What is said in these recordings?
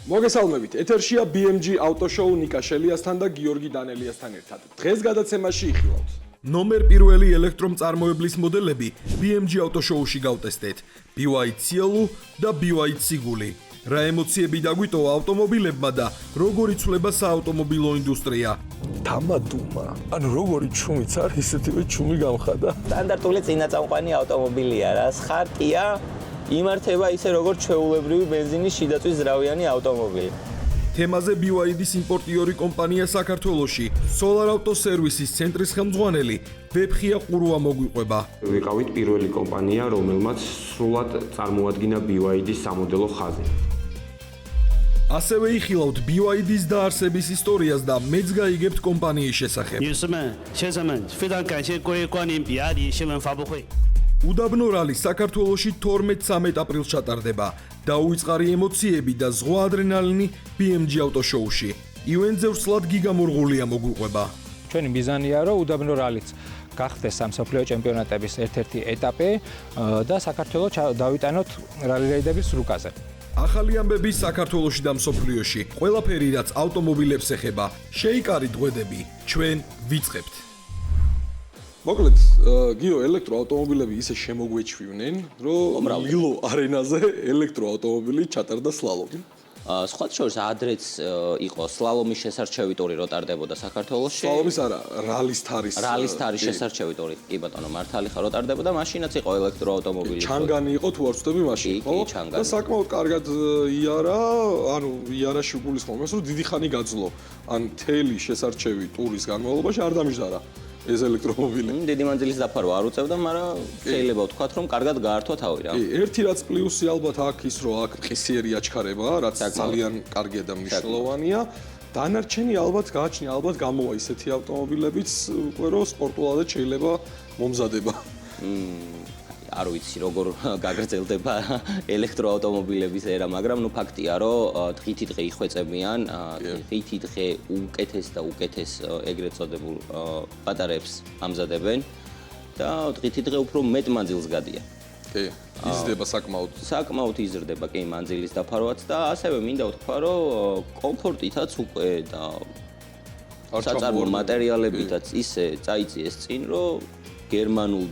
მოგესალმებით. ეთერშია BMG ავტოშოუ ნიკა შელიასთან და გიორგი დანელიასთან ერთად. დღეს გადაცემაში იხილავთ. ნომერ პირველი ელექტრომწარმოებლის მოდელები BMG ავტოშოუში გავტესტეთ. BYD Cielo და BYD Siguli. რა ემოციები დაგვიტოვა ავტომობილებმა და როგორ იცვლება საავტომობილო ინდუსტრია? დამადუმა. ანუ როგორი ჩუმიც არის, ისეთივე ჩუმი გამხადა. სტანდარტული წინაწამყვანი ავტომობილია რა, ხარტია, იმართება ისე როგორც ჩვეულებრივი ბენზინის შიდაწვის ზრავიანი ავტომობილი. თემაზე BYD-ის იმპორტიორი კომპანია საქართველოში, Solar Auto Services ცენტრის ხელმძღვანელი ვეფხია ყურუა მოგვიყვება. ვიყავით პირველი კომპანია, რომელმაც სრულად წარმოადგინა BYD-ის სამოდელო ხაზი. ასევე იხილავთ BYD-ის დაარსების ისტორიას და მეც გაიგებთ კომპანიის შესახებ. 女士们、先生们，非常感谢各位光临比亚迪新闻发布会。 უდაბნო რალი საქართველოში 12-13 აპრილს ჩატარდება. დაუვიწყარი ემოციები და ზღვა ადრენალინი BMG ავტოშოუში. ივენტზე ვსლად გიგამორღულია მოგვიყვება. ჩვენი მიზანია, რომ უდაბნო რალიც გახდეს სამსოფლიო ჩემპიონატების ერთ-ერთი ეტაპი და საქართველოს დავიტანოთ რალი რაიდების რუკაზე. ახალი ამბები საქართველოში და მსოფლიოში. ყველაფერი რაც ავტომობილებს ეხება, შეიკარით ღვედები, ჩვენ ვიწყებთ. მოკლედ, გიო, ელექტროავტომობილები ისე შემოგვეჩვივნენ, რომ ლილო არენაზე ელექტროავტომობილი ჩატარდა სლალომი. სხვა შორის ადრეც იყო სლალომის შესარჩევი ტური რო ტარდებოდა საქართველოში. სლალომის არა, რალის თარის შესარჩევი ტური. კი ბატონო, მართალი ხარ რო ტარდებოდა, მაშინაც იყო ელექტროავტომობილი. ჩანგანი იყო თუ არ ვწდები მაშინ, ხო? და საკმაოდ კარგად იარა, ანუ იარაში გულისხმობს, რომ დიდი ხანი გაძლო. ან თელი შესარჩევი ტურის განმავლობაში არ დამждარა. ეს ელექტრომობილი. დიდი მანძილის დაფარვა არ უწევდა, მაგრამ შეიძლება ვთქვათ, რომ კარგად გაართვა თავი რა. ერთი რაც პლუსი ალბათ აქ ის, რომ აქ ყისიერი აჩქარება, რაც ძალიან კარგია და მნიშვნელოვანია. დანარჩენი ალბათ გააჩნია, ალბათ გამოვა ისეთი ავტომობილებიც, უკვე რომ სპორტულად შეიძლება მომზადება. არ ვიცი როგორ გაგრძელდება ელექტროავტომობილების ერა, მაგრამ ნუ ფაქტია, რომ დღითი დღე იხვეწებიან, დღითი დღე უკეთეს და უკეთეს ეგრეთ წოდებულ ბატარეებს ამზადებენ და დღითი დღე უფრო მეტ მანძილს გადიან. კი, იზრდება საკმაოდ. საკმაოდ იზრდება კი მანძილის დაფარვაც და ასევე მინდა ვთქვა, რომ კომფორტითაც უკვე და საწარმო მატერიალებითაც ისე წაიწიეს წინ, რომ გერმანულ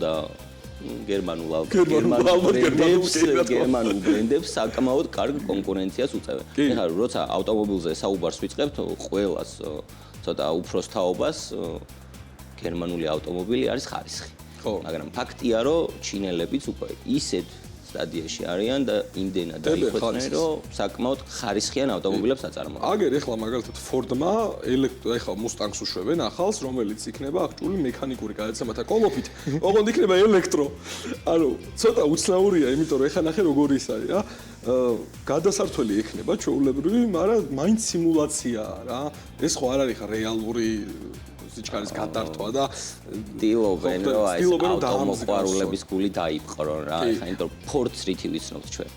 ბრენდებს საკმაოდ კარგ კონკურენციას უწევენ. ეხლა როცა ავტომობილზე საუბარს ვიწყებთ, ყველას ცოტა უფროს თაობას გერმანული ავტომობილი არის ხარისხი. მაგრამ ფაქტია, რომ ჩინელებიც უკვე ისეთ სტადიაში არიან და იმდენად დაიხვეწნენ, რომ საკმაოდ ხარისხიან ავტომობილებს აწარმოებენ. აგერ ეხლა მაგალითად Ford-მა ეხლა Mustang-ს უშვებენ ახალს, რომელიც იქნება აღჭურვილი მექანიკური გადაცემათა კოლოფით. ოღონდ იქნება ელექტრო. ანუ ცოტა უცნაურია, იმიტომ რომ ეხლა ნახე როგორი ის არის რა. გადასართველი ექნება ჩვეულებრივი, მაგრამ მაინც სიმულაციაა რა. ეს ხო არ არის ხა რეალური სიჩქარის გადართვა და დილობენ რომ აი ავტომოყვარულების გული დაიპყრონ რა. ეხლა იმიტომ Ford Street-ი ვიცნობთ ჩვენ.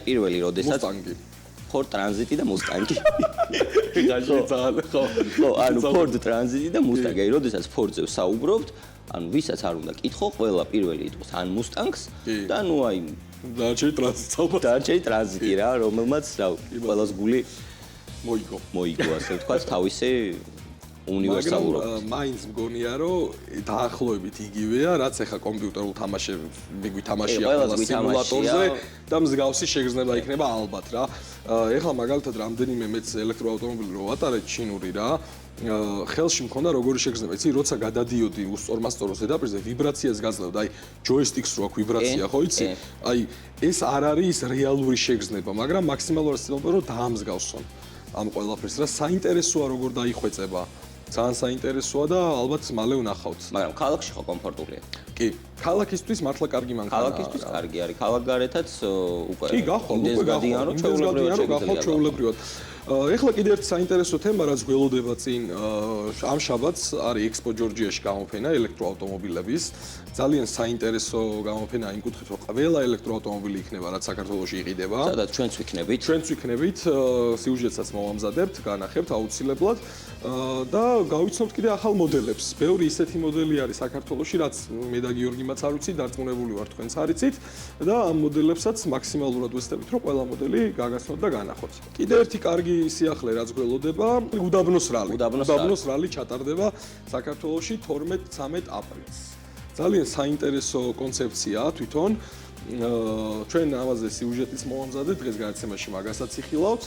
პირველი როდესაც Ford Transit და Mustang-ი. ხო, ანუ Ford Transit და Mustang-ი, როდესაც Ford-ზე ვსაუბრობთ, ანუ ვისაც არ უნდა კითხო, ყველა პირველი იტყვის ან Mustang-ს და ნუ აი დარჩეი Transit-ი რა, რომელმაც ყველას გული მოიგო, ასე ვთქვათ, თავისი უნივერსალურად. მაინც მგონია, რომ დაახლოებით იგივეა, რაც ახლა კომპიუტერულ თამაშებში ვითამაშია ყველა სიმულატორზე და მსგავსი შეგრძნება იქნება ალბათ რა. ეხლა მაგალითად რამდენიმე მეც ელექტროავტომობილი რო ვატარებ ჩინური რა, ხელში მქონდა როგორი შეგრძნება. იცი, როცა გადადიოდი უსწორმასწორო ზედაპირზე, ვიბრაციას გაძლევდა, აი ჯოისტიკს რო აქვს ვიბრაცია, ხო იცი? აი ეს არ არის რეალური შეგრძნება, მაგრამ მაქსიმალურად ცდილობენ რომ დაამსგავსონ ამ ყველაფერს რა. საინტერესოა როგორ დაიხვეწება. ძალიან საინტერესოა და ალბათ მალე ვნახავთ. მაგრამ ქალაქში ხო კომფორტულია? კი, ქალაქისთვის მართლა კარგი მანქანა. ქალაქისთვის კარგი არის. ქალაქგარეთაც უკვე კი, გახვალ, უკვე გადიან, რომ ჩვეულებრივად. ეხლა კიდე ერთი საინტერესო თემა, რაც გველოდება წინ ამ შაბათს არის Expo Georgia-ში გამოფენა ელექტროავტომობილების. ძალიან საინტერესო გამოფენა იმ კუთხით, რომ ყველა ელექტროავტომობილი იქნება, რაც საქართველოში იყიდება. სადაც ჩვენც ვიქნებით. სიუჟეტსაც მოვამზადებთ, განახებთ აუცილებლად და გავიცნობთ კიდე ახალ მოდელებს. ბევრი ისეთი მოდელი არის საქართველოში, რაც მე და გიორგი იმაც არ ვიცი, დარწმუნებული ვარ თქვენც არ იცით და ამ მოდელებსაც მაქსიმალურად ვესწრებით, რომ ყველა მოდელი გაგაცნოთ და განახოთ. კიდევ ერთი კარგი სიახლე რაც გველოდება, უდაბნოს რალი. უდაბნოს რალი ჩატარდება საქართველოში 12-13 აპრილს. ძალიან საინტერესო კონცეფციაა თვითონ. ჩვენ ამაზე სიუჟეტიც მოვამზადეთ, დღეს გადაცემაში მაგასაც იხილავთ.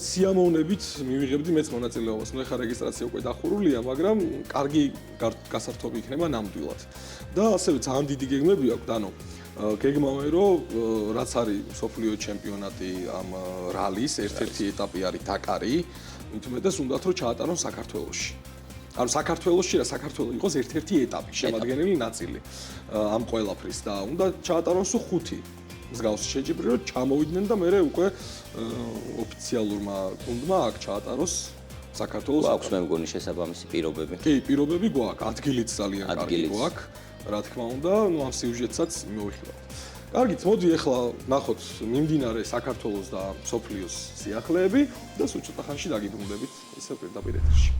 სიამოვნებით მივიღებდი მეც მონაწილეობას. ნუ ეხლა რეგისტრაცია უკვე დახურულია, მაგრამ კარგი გასართობი იქნება ნამდვილად. და ასევე ძალიან დიდი გეგმები აქვს, ანუ გეგმა მე რომ რაც არის მსოფლიო ჩემპიონატი ამ რალის ერთ-ერთი ეტაპი არის დაკარი, მით უმეტეს უნდათ რომ ჩაატარონ საქართველოში. ანუ საქართველოში რა საქართველო იყოს ერთ-ერთი ეტაპი, შემადგენელი ნაწილი ამ ყველაფრის და უნდა ჩაატარონ სულ 5 მსგავსი შეჯიბრი რომ ჩამოვიდნენ და მე უკვე ოფიციალურმა გუნდმა აქ ჩაატაროს საქართველოს აქვს მე მგონი შესაბამისი პირობები. კი, პირობები გვაქვს, ადგილიც ძალიან კარგი გვაქვს, რა თქმა უნდა, ნუ ამ სიუჟეტსაც მოვიხილავთ. კარგით, მოდი ახლა ნახოთ მიმდინარე საქართველოს და სოფლიოს სიახლეები და სულ ცოტა ხანში დაგიბრუნდებით ისე პირდაპირ ეთერში.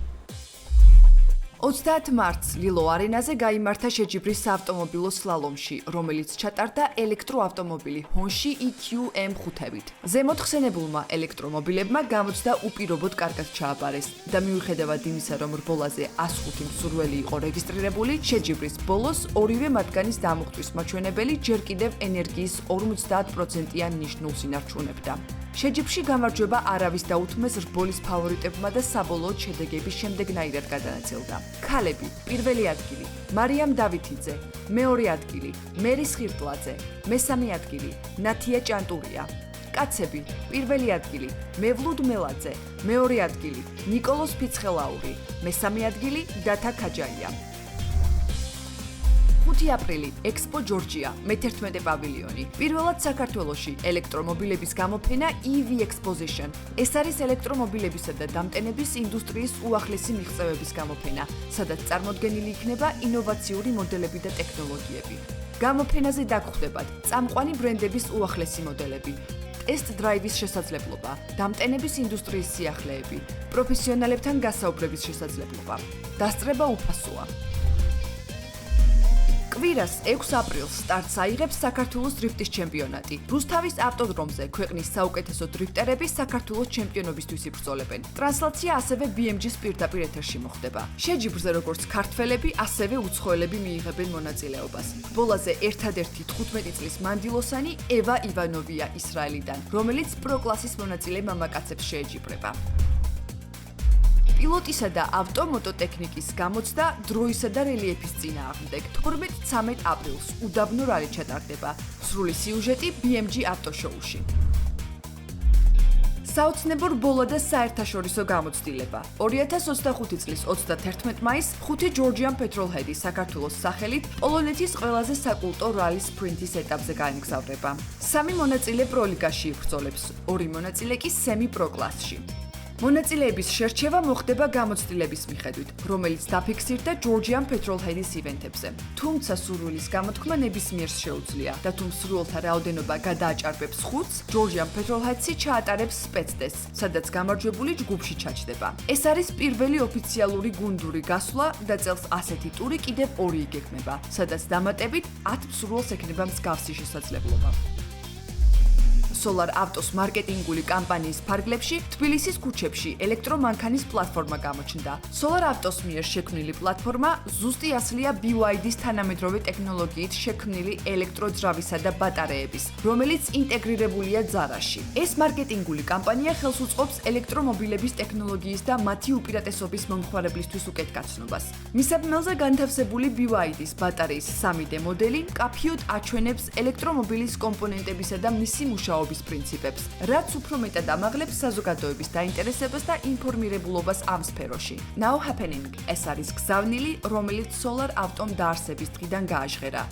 30 მარტს ლილო არენაზე გაიმართა შეჯიბრის საავტომობილო სლალომში, რომელიც ჩატარდა ელექტროავტომობილი Honshi EQM5-ით. ზემოთხსენებულმა ელექტრომობილებმა გამოცდა უპირობოდ კარგად ჩააბარეს და მიუხედავად იმისა, რომ რბოლაზე 105 მსურველი იყო რეგისტრირებული, შეჯიბრის ბოლოს ორივე მათგანის დამუხტვის მაჩვენებელი ჯერ კიდევ ენერგიის 50%-იან ნიშნულს ინარჩუნებდა. შეჯიბრში გამარჯვება არავის დაუთმეს რბოლის ფავორიტებმა და საბოლოოდ შედეგების შემდეგნაირად გადანაწილდა. ქალები: პირველი ადგილი მარიამ დავითიძე, მეორე ადგილი მერის ხირტლაძე, მესამე ადგილი ნათია ჭანტურია. კაცები: პირველი ადგილი მევლუდ მელაძე, მეორე ადგილი ნიკოლოზ ფიცხელაური, მესამე ადგილი დათა ქაჯაია. 5 აპრილი ექსპო ჯორჯია, მე-11 პავილიონი. პირველად საქართველოში ელექტრომობილების გამოფენა EV Exposition. ეს არის ელექტრომობილებისა და დამტენების ინდუსტრიის უახლესი მიღწევების გამოფენა, სადაც წარმოდგენილი იქნება ინოვაციური მოდელები და ტექნოლოგიები. გამოფენაზე დაგხვდებათ წამყვანი ბრენდების უახლესი მოდელები, ტესტ დრაივის შესაძლებლობა, დამტენების ინდუსტრიის სიახლეები, პროფესიონალებთან გასაუბრების შესაძლებლობა. დასწრება უფასოა. კვირას 6 აპრილს სტარტს აიღებს საქართველოს დრიფტის ჩემპიონატი. რუსთავის ავტოდრომზე ქვეყნის საუკეთესო დრიფტერები საქართველოს ჩემპიონობისთვის იბრძოლებენ. ტრანსლაცია ასევე BMG-ს პირდაპირ ეთერში მოხდება. შეჯიბრზე როგორც ქართველები, ასევე უცხოელები მიიღებენ მონაწილეობას. ბოლაზე ერთადერთი 15 წლის მანდილოსანი ევა ივანოვია ისრაელიდან, რომელიც პროკლასის მონაწილე მამაკაცებს შეეჯიბრება. პილოტისა და ავტომოტოტექნიკის გამოცდა დროისა და რელიეფის წინააღმდეგ 12-13 აპრილს უდაბნო რალი ჩატარდება. სრული სიუჟეტი BMG ავტოშოუში. საოცნებო რბოლა და საერთაშორისო გამოცდილება. 2025 წლის 31 მაისს 5 ჯორჯიან პეტროლჰედი საქართველოს სახელით პოლონეთის ყველაზე საკულტო რალი სპრინტის ეტაპზე გაემგზავრება. 3 მონაწილე პროლიგაში იბრძოლებს, 2 მონაწილე კი სემი პრო კლასში. მონაწილეების შერჩევა მოხდება გამოცდილების მიხედვით, რომელიც დაფიქსირდა ჯორჯიან პეტროლჰედის ივენთებზე. თუმცა სურვილის გამოთქმა ნებისმიერს შეუძლია და თუ მსურველთა რაოდენობა გადააჭარბებს 5-ს, ჯორჯიან პეტროლჰედსი ჩაატარებს სპეცტესტს, სადაც გამარჯვებული ჯგუფში ჩაჯდება. ეს არის პირველი ოფიციალური გუნდური გასვლა და წელს ასეთი ტური კიდევ 2 იგეგმება, სადაც დამატებით 10 მსურველს ექნება მსგავსი შესაძლებლობა. Solar Autos მარკეტინგული კამპანიის ფარგლებში თბილისის ქუჩებში ელექტრომანქანის პლატფორმა გამოჩნდა. Solar Autos მიერ შექმნილი პლატფორმა ზუსტი ასლია BYD-ის თანამედროვე ტექნოლოგიით შექმნილი ელექტროძრავისა და ბატარეების, რომელიც ინტეგრირებულია ძარაში. ეს მარკეტინგული კამპანია ხელს უწყობს ელექტრომობილების ტექნოლოგიის და მათი უპირატესობის მომხმარებლისთვის უკეთკაცნობას. მისაბმელზე განთავსებული BYD-ის ბატარეის 3D მოდელი მკაფიოდ აჩვენებს ელექტრომობილის კომპონენტებისა და მისი მუშაობის პრინციპებს, რაც უფრო მეტად ამაღლებს საზოგადოების დაინტერესებას და ინფორმირებულობას ამ სფეროში. Now happening ეს არის გზავნილი, რომელიც Solar Auto-მ დაარსების დღიდან გააჟღერა.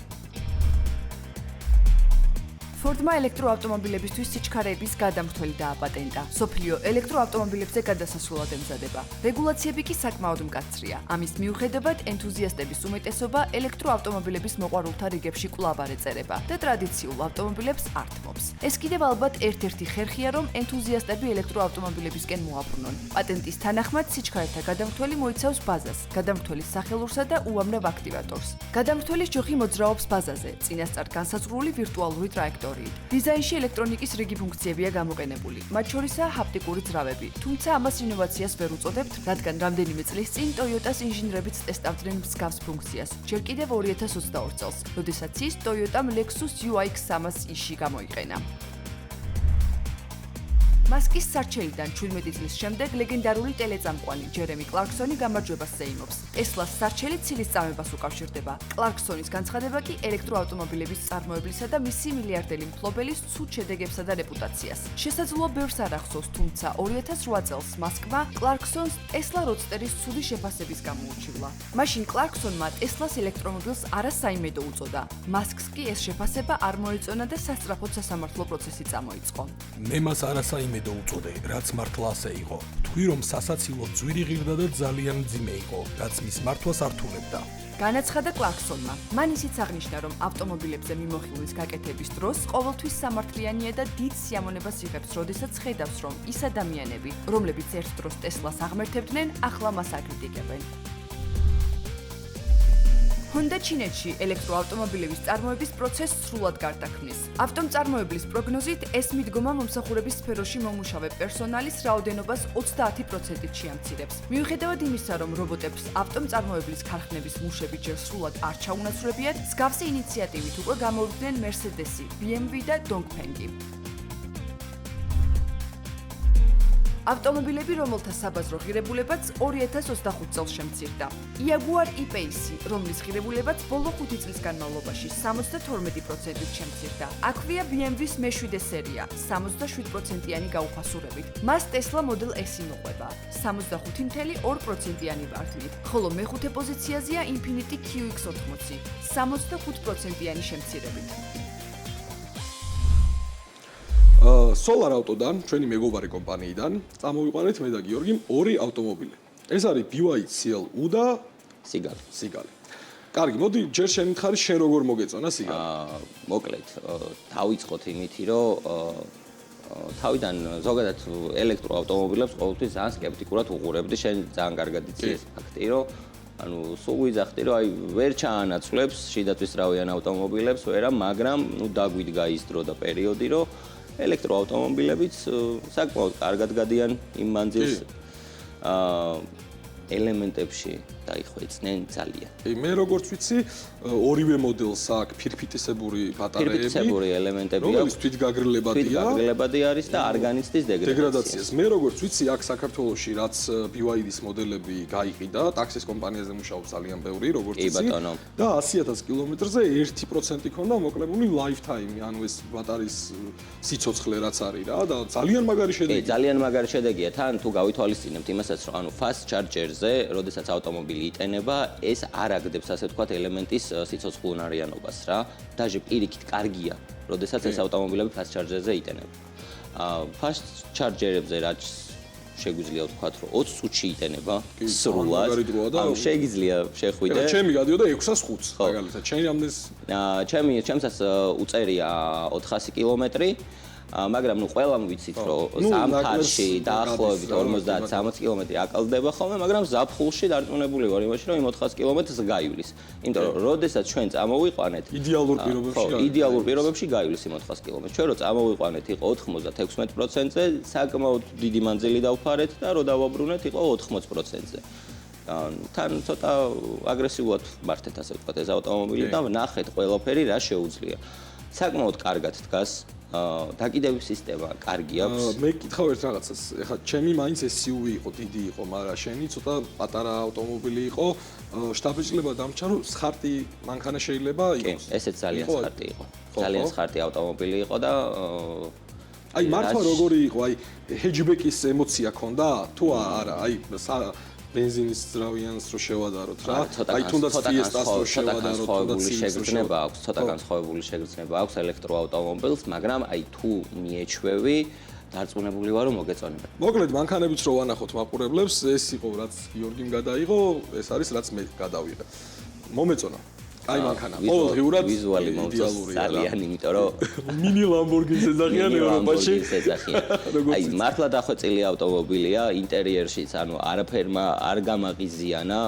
ფორდმა ელექტროავტომობილებისთვის სიჩქარეების გადამრთველი დააპატენტა. სოფლიო ელექტროავტომობილებზე გადასასვლელად ემზადება. რეგულაციები კი საკმაოდ მკაცრია. ამის მიუხედავად, ენთუზიასტების უმეტესობა ელექტროავტომობილების მოყვარულთა რიგებში კვლავ არ ეწერება და ტრადიციულ ავტომობილებს ართმობს. ეს კიდევ ალბათ ერთ-ერთი ხერხია, რომ ენთუზიასტები ელექტროავტომობილებისკენ მოაბრუნონ. პატენტის თანახმად, სიჩქარეთა გადამრთველი მოიცავს ბაზას, გადამრთველის სახელურსა და უამრავ აქტივატორს. გადამრთველის ჯოხი მოძრაობს ბაზაზე, წინასწარ განსაზღვრული ვირტუალური ტრაექტორიით. დიზაინში ელექტრონიკის რიგი ფუნქციებია გამოყენებული, მათ შორისაა ჰაპტიკური ძრავები, თუმცა ამას ინოვაციას ვერ უწოდებთ, რადგან რამდენიმე წლის წინ Toyota-ს ინჟინრებიც ტესტავდნენ მსგავს ფუნქციას, ჯერ კიდევ 2022 წელს, როდესაც ის Toyota-მ Lexus UX300i-ში გამოიყენა. მასკის სარჩელიდან 17 წლის შემდეგ ლეგენდარული ტელეწამყვანი ჯერემი კლარკსონი გამარჯვებას ზეიმობს. ტესლას სარჩელი ცილის წამებას უკავშირდება. კლარკსონის განცხადება კი ელექტროავტომობილების წარმოებლისა და მისი მილიარდელი მფლობელის ცუდ შედეგებსა და რეპუტაციას. შესაძლოა ბევრს არ ახსოვს, თუმცა 2008 წელს მასკმა კლარკსონს ტესლა როდსტერის ცუდი შეფასების გამო ურჩივლა. მაშინ კლარკსონმა ტესლას ელექტრომობილს არასაიმედო უწოდა. მასკს კი ეს შეფასება არ მოეწონა და სასწრაფოდ სასამართლო პროცესი წამოიწყო. მე მას არასაიმედო უწოდე, რაც მართლა ასე იყო. თქვი რომ სასაცილო ძვირი ღირდა და ძალიან მძიმე იყო, რაც მის მართვას ართულებდა. განაცხადა კლარკსონმა. მან ისიც აღნიშნა, რომ ავტომობილებზე მიმოხილვის გაკეთების დროს ყოველთვის სამართლიანია და დიდ სიამონებას იღებს, როდესაც ხედავს, რომ ის ადამიანები, რომლებიც ერთ დროს ტესლას აღმერთებდნენ, ახლა მას აკრიტიკებენ. Honda ჩინეთში ელექტროავტომობილების წარმოების პროცესს სრულად გარდაქმნის. ავტომწარმოებლის პროგნოზით ეს მიდგომა მომსახურების სფეროში მომუშავე პერსონალის რაოდენობას 30%-ით შეამცირებს. მიუხედავად იმისა, რომ რობოტებს ავტომწარმოებლის ქარხნების მუშები ჯერ სრულად არ ჩაუნაცვლებიათ, მსგავსი ინიციატივით უკვე გამოვიდნენ Mercedes-ი, BMW და Dongfeng-ი. ავტომობილები, რომელთა საბაზრო ღირებულებაც 2025 წელს შემცირდა. Jaguar E-Pace, რომლის ღირებულებაც ბოლო 5 წლის განმავლობაში 72%-ით შემცირდა. აქვეა BMW-ს მე-7 სერია, 67%-იანი გაუფასურებით. მას Tesla Model S-ი მოყვება, 65.2%-იანი ვარდნით, ხოლო მეხუთე პოზიციაზეა Infiniti QX80, 65%-იანი შემცირებით. Solar Auto-დან, ჩვენი მეგობარი კომპანიიდან, წამოვიყვანეთ მე და გიორგიმ ორი ავტომობილი. ეს არის BYD CL-U და სიგალი. კარგი, მოდი ჯერ შემითხარი, შენ როგორ მოგეწონა სიგალი? მოკლედ, დავიწყოთ იმითი, რომ თავიდან ზოგადად ელექტროავტომობილებს ყოველთვის ძალიან სკეპტიკურად უყურებდი, შენ ძალიან კარგად იცი ეს ფაქტი, რომ ანუ სულ ვიძახდი, რომ აი ვერ ჩაანაცვლებს შიდათვის რავიან ავტომობილებს, ვერა, მაგრამ ნუ დაგვიდგა ის დრო და პერიოდი, რომ ელექტროავტომობილებიც საკმაოდ კარგად გადიან იმ მანძილს ელემენტებში დაიხვეწნენ ძალიან. მე როგორც ვიცი, ორივე მოდელს აქვს ფირფიტისებური ბატარეები, ფირფიტისებური ელემენტები აქვს, რომელიც თვითგაგრილებადი არის და არ განიცდის დეგრადაციას. მე როგორც ვიცი, აქ საქართველოში რაც BYD-ის მოდელები გაიყიდა, ტაქსის კომპანიაზე მუშაობს ძალიან ბევრი, როგორც ვიცი, და 100,000 კილომეტრზე 1% ქონდა მოკლებული lifetime, ანუ ეს ბატარიის სიცოცხლე რაც არის რა და ძალიან მაგარი შედეგია. ძალიან მაგარი შედეგია. თან თუ გავითვალისწინებთ იმასაც, რომ ანუ fast charger-ზე, როდესაც ავტომობილი იტენება, ეს არ აგდებს ასე ვთქვათ ელემენტის სიცოცხლუნარიანობას რა. დაჟე პირიქით კარგია, როდესაც ეს ავტომობილები fast charger-ზე იტენება. fast charger-ებზე რაც შეგვიძლია ვთქვათ, რომ 20 წუთში იტენება სრულად. ანუ შეიძლება შეხვიდე. ჩემი გადიოდა 605-ს, მაგალითად, ჩემი რამდენს? ჩემსაც უწერია 400 კილომეტრი. მაგრამ ნუ ყველამ ვიცით, რომ ზამთარში დაახლოებით 50-60 კილომეტრი აკლდება ხოლმე, მაგრამ ზაფხულში დარწმუნებული ვარ იმაში, რომ იმ 400 კილომეტრს გაივლის. იმიტომ რომ როდესაც ჩვენ წამოვიყვანეთ, იდეალურ პირობებში გაივლის იმ 400 კილომეტრს. ჩვენ რო წამოვიყვანეთ, იყო 96%-ზე, საკმაოდ დიდი მანძილი დავფარეთ და რო დავაბრუნეთ, იყო 80%-ზე. თან ცოტა აგრესიულად მართეთ ასე ვთქვათ ეს ავტომობილი და ნახეთ ყველაფერი რა შეუძლია. საკმაოდ კარგად დგას. დაკიდების სისტემა კარგი აქვს. მე კითხავ ერთ რაღაცას. ეხლა ჩემი მაინც SUV იყო, დიდი იყო, მაგრამ შენი ცოტა პატარა ავტომობილი იყო. შტაბეჭდილება დამჭა, რომ სხარტი მანქანა შეიძლება იყოს. კი, ესეც ძალიან სხარტი იყო. ძალიან სხარტი ავტომობილი იყო და აი მართლა როგორი იყო? აი ჰეჯბეკის ემოცია ქონდა? თუ არა? აი ბენზინის ძრავიანს რო შევადაროთ რა. აი თუნდაც Fiesta-ს რო შევადაროთ, თუნდაც შეგრძნება აქვს, ცოტა განსხვავებული შეგრძნება აქვს ელექტროავტომობილს, მაგრამ აი თუ მიეჩვევი დარწმუნებული ვარ რომ მოგეწონება. მოკლედ მანქანებიც რო ვანახოთ მაყურებლებს, ეს იყო რაც გიორგიმ გადაიღო, ეს არის რაც მე გადავიღე. მომეწონა. აი მანქანა. ყოველდღიურად ვიზუალი მომწონს ძალიან, იმიტომ რომ მინი Lamborghini-ს ეძახიან ევროპაში. აი მართლა დახვეწილი ავტომობილია, ინტერიერშიც, ანუ არაფერმა არ გამაყიზიანა.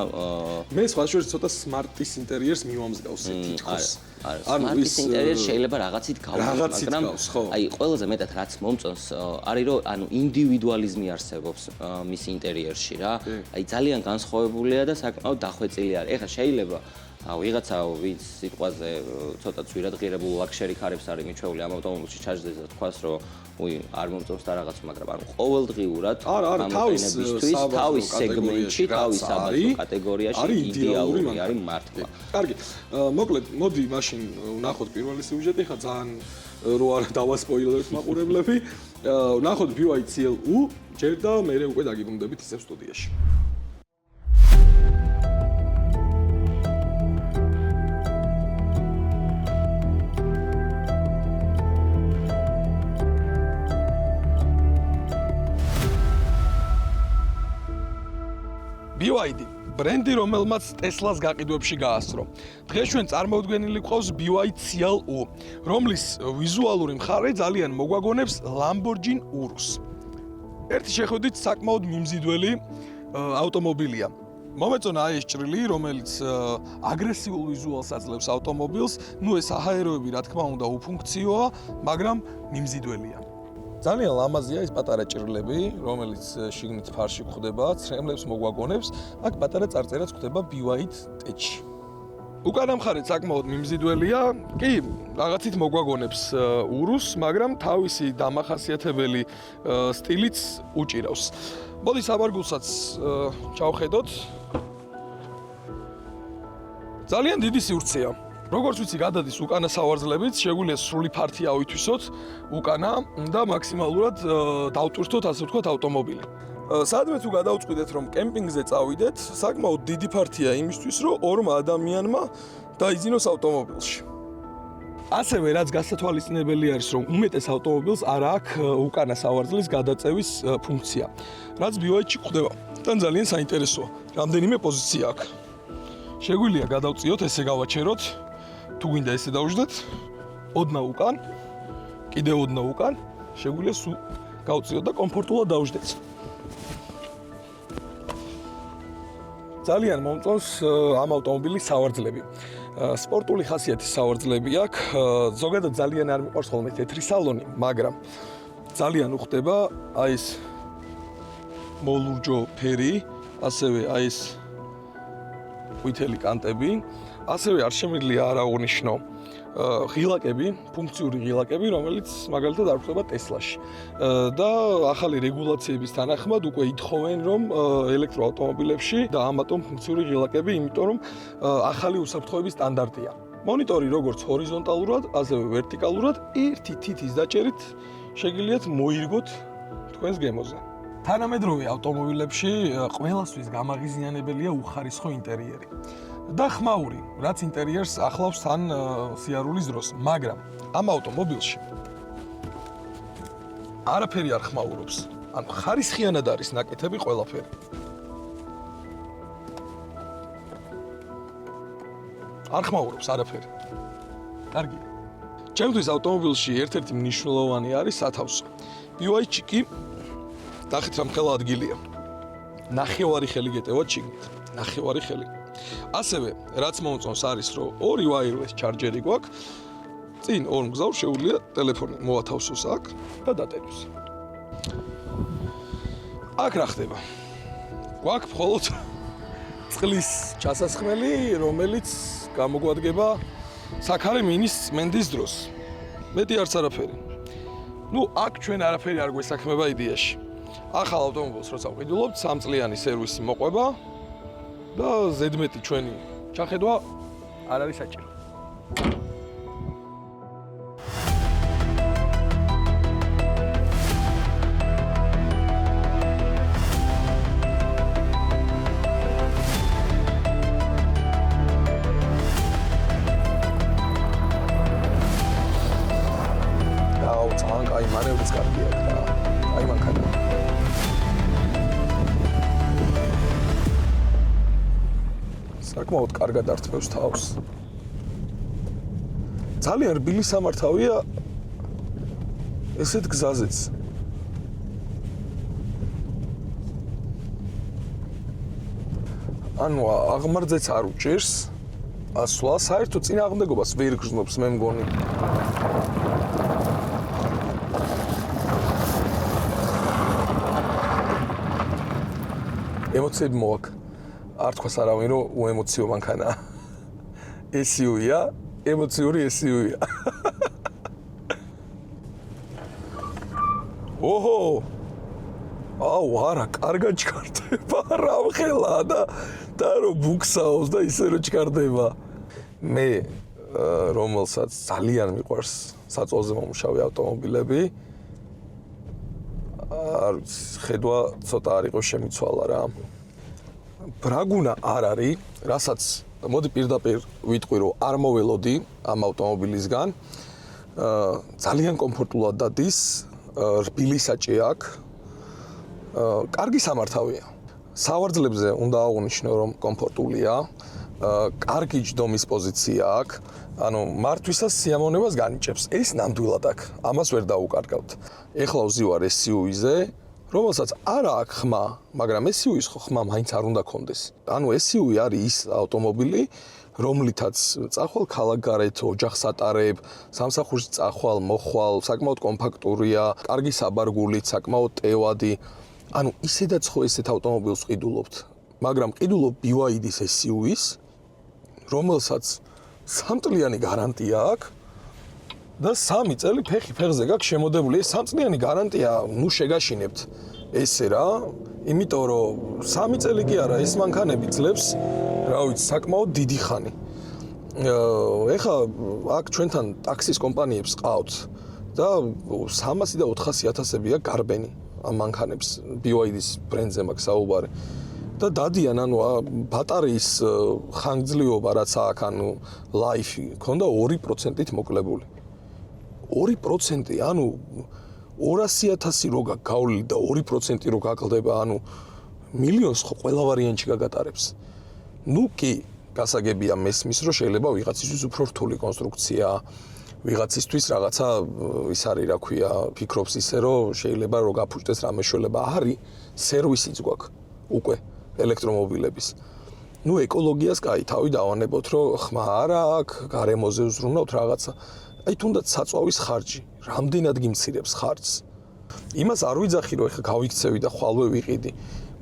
მე სხვა შორის ცოტა Smart-ის ინტერიერს მივამსგავს თითქოს. ანუ ის ინტერიერი შეიძლება რაღაცით გავუშვას, მაგრამ აი ყველაზე მეტად რაც მომწონს არის რომ ანუ ინდივიდუალიზმი არსებობს მის ინტერიერში რა. აი ძალიან განსხვავებულია და საკმაოდ დახვეწილი არის. ეხლა შეიძლება ვიღაცა ვინც სიტყვაზე ცოტა ძვირადღირებულ ლაქშერი ქარებს არის მიჩვეული ამ ავტომობილში ჩაჯდეს და თქვას რომ უი არ მომწონს და რაღაც, მაგრამ ანუ ყოველდღიურად გამოფენებისთვის თავის სეგმენტში, თავის საბაზრო კატეგორიაში იდეალური არის მართლა. კარგი. მოკლედ, მოდი მაშინ ვნახოთ პირველი სიუჟეტი, ხა ძალიან რო არ დავასპოილერებ მაყურებლები. ვნახოთ BYD-CL-U, ჯერ და მერე უკვე დაგიბრუნდებით ისევ სტუდიაში. BYD ბრენდი, რომელმაც Tesla-ს გაყიდვებში გაასწრო. დღეს ჩვენ წარმოუდგენელი გვყავს BYD-CL-U, რომლის ვიზუალური მხარე ძალიან მოგვაგონებს Lamborghini Urus. ერთი შეხედვით საკმაოდ მიმზიდველი ავტომობილია. მომეწონა აი ეს ჭრილი, რომელიც აგრესიულ ვიზუალს აძლევს ავტომობილს. ნუ ეს აჰაეროები, რა თქმა უნდა, უფუნქციოა, მაგრამ მიმზიდველია. ძალიან ლამაზია ეს პატარა ჭრილები, რომელიც შიგნით ფარში გვხვდება, ცხენებს მოგვაგონებს, აქ პატარა წარწერაც გვხვდება BYD ტეჩი. უკანა მხარეთ საკმაოდ მიმზიდველია, კი, რაღაცით მოგვაგონებს Urus, მაგრამ თავისი დამახასიათებელი სტილიც უჭირავს. მოდი საბარგულსაც ჩავხედოთ. ძალიან დიდი სივრცეა. როგორც ვიცი, გადადის უკანა სავარძლებით, შეგვიძლია სრული ფართია ავითვისოთ უკანა და მაქსიმალურად დავტვირთოთ, ასე ვთქვათ, ავტომობილი. სადმე თუ გადავწყვიტეთ, რომ კემპინგზე წავიდეთ, საკმაოდ დიდი ფართია იმისთვის, რომ ორმა ადამიანმა დაიძინოს ავტომობილში. ასევე რაც გასათვალისწინებელი არის, რომ უმეტეს ავტომობილს არ აქვს უკანა სავარძლის გადაწევის ფუნქცია, რაც BYD-ში გვხვდება. და ძალიან საინტერესოა. რამდენიმე პოზიცია აქვს. შეგვიძლია გადავწიოთ, ესე გავაჩეროთ. თუ გვინდა ესე დავუშვდეთ, ოდნავ უკან, კიდევ ოდნავ უკან, შეგვიძლია სულ გავწიოთ და კომფორტულად დავუშვდეთ. ძალიან მომწონს ამ ავტომობილის სავარძლები. სპორტული ხასიათის სავარძლები აქვს, ზოგადად ძალიან არ მიყვარს ხოლმე თეთრი სალონი, მაგრამ ძალიან უხდება აი ეს მოლურჯო ფერი, ასევე აი ეს ყვითელი კანტები. ასევე არ შემიძლია არ აღნიშნო ღილაკები, ფუნქციური ღილაკები, რომელიც მაგალითად არ გვხვდება Tesla-ში. და ახალი რეგულაციების თანახმად უკვე ითხოვენ, რომ ელექტროავტომობილებში და ამიტომ ფუნქციური ღილაკები, იმიტომ რომ ახალი უსაფრთხოების სტანდარტია. მონიტორი როგორც ჰორიზონტალურად, ასევე ვერტიკალურად ერთი თითის დაჭერით შეგიძლიათ მოირგოთ თქვენს გემოზე. თანამედროვე ავტომობილებში ყველასთვის გამაღიზიანებელია უხარისხო ინტერიერი. და ხმაური, რაც ინტერიერს ახლავს თან სიარულის დროს, მაგრამ ამ ავტომობილში არაფერი არ ხმაურობს. ანუ ხარისხიანად არის ნაკეთები ყველაფერი. არ ხმაურობს არაფერი. კარგი. ჩემთვის ავტომობილში ერთ-ერთი მნიშვნელოვანი არის სათავსო. BYD-ში კი ნახეთ რა მხელა ადგილია. ნახევარი ხელი გეტევათ შიგნით. ნახევარი ხელი. ასევე რაც მომწონს არის, რომ ორი wireless charger-ი გვაქვს. წინ ორ მგზავრს შეუძლია ტელეფონი მოათავსოს აქ და დატენოს. აქ რა ხდება? გვაქვს მხოლოდ წყლის ჩასასხმელი, რომელიც გამოგვადგება საქარე მინის წმენდის დროს. მეტი არც არაფერი. ნუ აქ ჩვენ არაფერი არ გვესაქმება იდეაში. ახალ ავტომობილს როცა ვყიდულობთ, 3 წლიანი სერვისი მოყვება და ზედმეტი ჩვენი ჩახედვა არ არის საჭირო. მან კაი მანევრიც კარგი აქვს და აი მანქანა. საკმაოდ კარგად ართმევს თავს. ძალიან რბილი სამართავია ესეთ გზაზეც. ანუ აღმართზეც არ უჭერს. ასვლა საერთოდ წინააღმდეგობას ვერ გრძნობს მე მგონი. ემოციები მოაქვს. არ თქვას არავინ რომ უემოციო მანქანაა. SUV-ია, ემოციური SUV-ია. ოჰო! აუ, არა, კარგად ჩქარდება, რა ვხელა და რომ ბუქსაოს და ისე რომ ჩქარდება. მე რომელსაც ძალიან მიყვარს საწოლზე მომუშავე ავტომობილები, არ ხედვა ცოტა არ იყო შემიცვალა რა. ბრაგუნა არ არის, რასაც მოდი პირდაპირ ვიტყვი რომ არ მოველოდი ამ ავტომობილისგან. ძალიან კომფორტულად დადის, რბილი საჭე აქვს. კარგი სამართავია. სავარძლებზე უნდა აღვნიშნო რომ კომფორტულია. კარგი ჯდომის პოზიცია აქვს. ანუ მართვისას სიამოვნებას განიჭებს. ეს ნამდვილად აქვს. ამას ვერ დაუკარგავთ. ეხლა ვზივარ SUV-ზე, რომელსაც არ აქვს ხმა, მაგრამ SUV-ის ხმა მაინც არ უნდა კონდეს. ანუ SUV არის ის ავტომობილი, რომლითაც წახვალ ქალაქგარეთ, ოჯახს ატარებ, სამსახურში წახვალ, მოხვალ, საკმაოდ კომპაქტურია, კარგი საბარგულით, საკმაოდ ტევადი. ანუ ისედაც ხო ესეთ ავტომობილს ყიდულობთ, მაგრამ ყიდულობ BYD-ის SUV-ის, რომელსაც 3 წლიანი გარანტია აქვს და 3 წელი ფეხი ფეხზე გაქვს შემოდებული. ეს 3 წლიანი გარანტია, ნუ შეგაშინებთ ესე რა, იმიტომ რომ 3 წელი კი არა, ეს მანქანები ძლებს, რა ვიცი, საკმაოდ დიდი ხანი. ეხლა აქ ჩვენთან ტაქსის კომპანიებს ყავთ და 300 და 400.000-ია გარბენი ამ მანქანებს BYD-ის ბრენდზე მაქვს საუბარი. და დადიან, ანუ ბატარეის ხანგრძლივობა რაც აქვს, ანუ ლაიფი, ქონდა 2%-ით მოკლებული. 2%, ანუ 200.000 რო გავლილი და 2% რო გაკლდება, ანუ მილიონს ხო ყველა ვარიანტში გაგატარებს. ნუ კი, გასაგებია მესმის, რომ შეიძლება ვიღაცისთვის უფრო რთული კონსტრუქცია, ვიღაცისთვის რაღაცა ის არის, რა ქვია, ფიქრობს ისე, რომ შეიძლება რო გაფუჭდეს რამე შველება. არის სერვისიც გვაქვს უკვე ელექტრომობილების. ნუ ეკოლოგიას კაი თავი დავანებოთ, რომ ხმა არა აქვს, გარემოზე ვზრუნავთ რაღაცა. აი თუნდაც საწვავის ხარჯი, რამდენად გიმცირებს ხარჯს. იმას არ ვიძახი, რომ ეხლა გავიქცევი და ხვალვე ვიყიდი,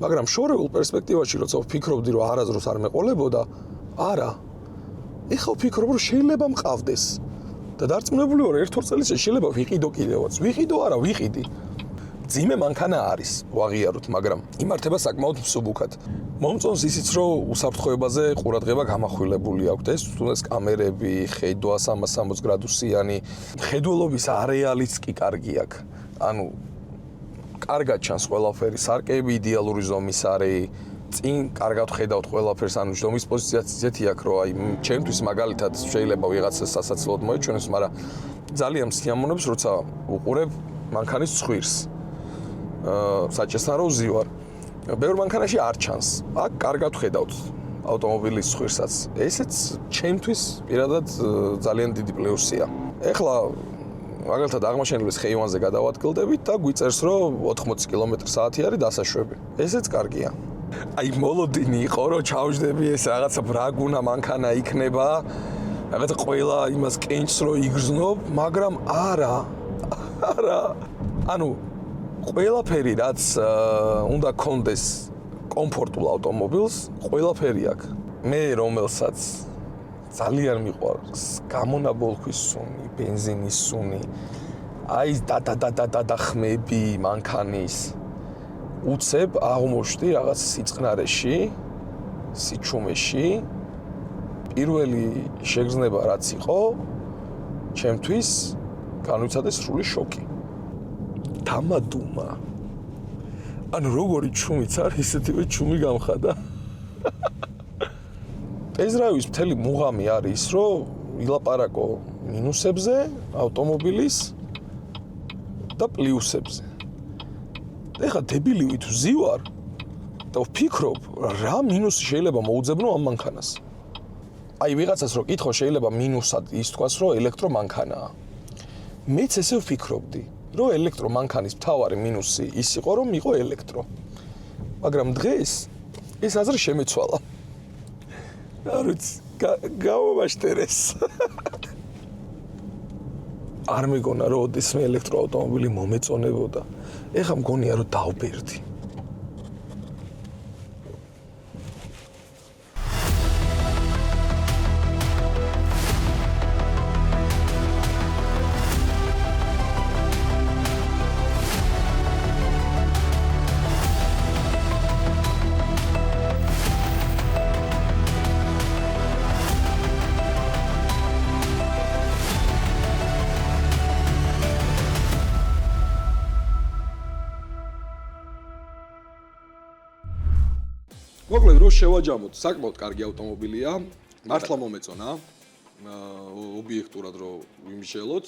მაგრამ შორეულ პერსპექტივაში როცა ვფიქრობდი, რომ არასდროს არ მეყოლებოდა, არა. ეხლა ვფიქრობ, რომ შეიძლება მყავდეს. და დარწმუნებული ვარ, 1-2 წელიწადში შეიძლება ვიყიდო კიდევაც. ვიყიდო არა, ვიყიდი. ძიმე მანქანა არის, ვაღიაროთ, მაგრამ იმართება საკმაოდ მსუბუქად. მომწონს ისიც, რომ უსაფრთხოებაზე ყურადღება გამახვილებული აქვს. ეს თუნდაც კამერები, ხედვა 360 გრადუსიანი, ხედველობის არეალიც კი კარგი აქვს. ანუ კარგად ჩანს ყველაფერი, სარკეები იდეალური ზომის არის, წინ კარგად ხედავთ ყველაფერს, ანუ ჯდომის პოზიციაც ისეთი აქვს, რომ აი ჩემთვის მაგალითად შეიძლება ვიღაცა სასაცილოდ მოეჩვენოს, მაგრამ ძალიან სიამოვნებს, როცა უყურებ მანქანის ცხვირს. საჭესთან რო ვზივარ. ბევრ მანქანაში არ ჩანს. აქ კარგად ხედავთ ავტომობილის ცხვირსაც. ესეც ჩემთვის პირადად ძალიან დიდი პლუსია. ეხლა მაგალითად აღმაშენებლის ხეივანზე გადავადგილდებით და გვიწერს, რომ 80 კმ/სთ არის დასაშვები. ესეც კარგია. აი მოლოდინი იყო, რომ ჩავჯდები ეს რაღაცა ბრაგუნა მანქანა იქნება, რაღაცა ყველა იმას კენჭს რო იგრძნობ, მაგრამ არა. ანუ ყველაფერი რაც უნდა კონდეს კომფორტულ ავტომობილს, ყველაფერი აქვს. მე რომელსაც ძალიან მიყვარს გამონაბოლქვის სუნი, ბენზინის სუნი, აი და ხმები მანქანის უცებ აღმოჩნდი რაღაც სიწყნარეში, სიჩუმეში. პირველი შეგრძნება რაც იყო, ჩემთვის განვიცადეს სრული შოკი. დამადუმა. ანუ როგორი ჩუმიც არის, ისეთივე ჩუმი გამხადა. ტეზდრაივის მთელი მუღამი არის ის, რომ ილაპარაკო მინუსებზე ავტომობილის და პლუსებზე. ეხლა დებილი თუ ზივარ და ვფიქრობ, რა მინუსი შეიძლება მოუძებნო ამ მანქანას. აი ვიღაცას რო კითხო შეიძლება მინუსად ის თქვას რომ ელექტრო მანქანაა. მეც ესე ვფიქრობდი, რომ ელექტრო მანქანის მთავარი მინუსი ის იყო რომ იყო ელექტრო. მაგრამ დღეს ეს აზრი შემეცვალა. არ ვიცი, გავამაშტერეს. არ მეგონა რომ ოდესმე ელექტროავტომობილი მომეწონებოდა. ეხლა მგონია რომ დავბერდი. მოკლედ რო შევაჯამოთ, საკმაოდ კარგი ავტომობილია, მართლა მომეწონა. ობიექტურად რო ვიმშელოთ,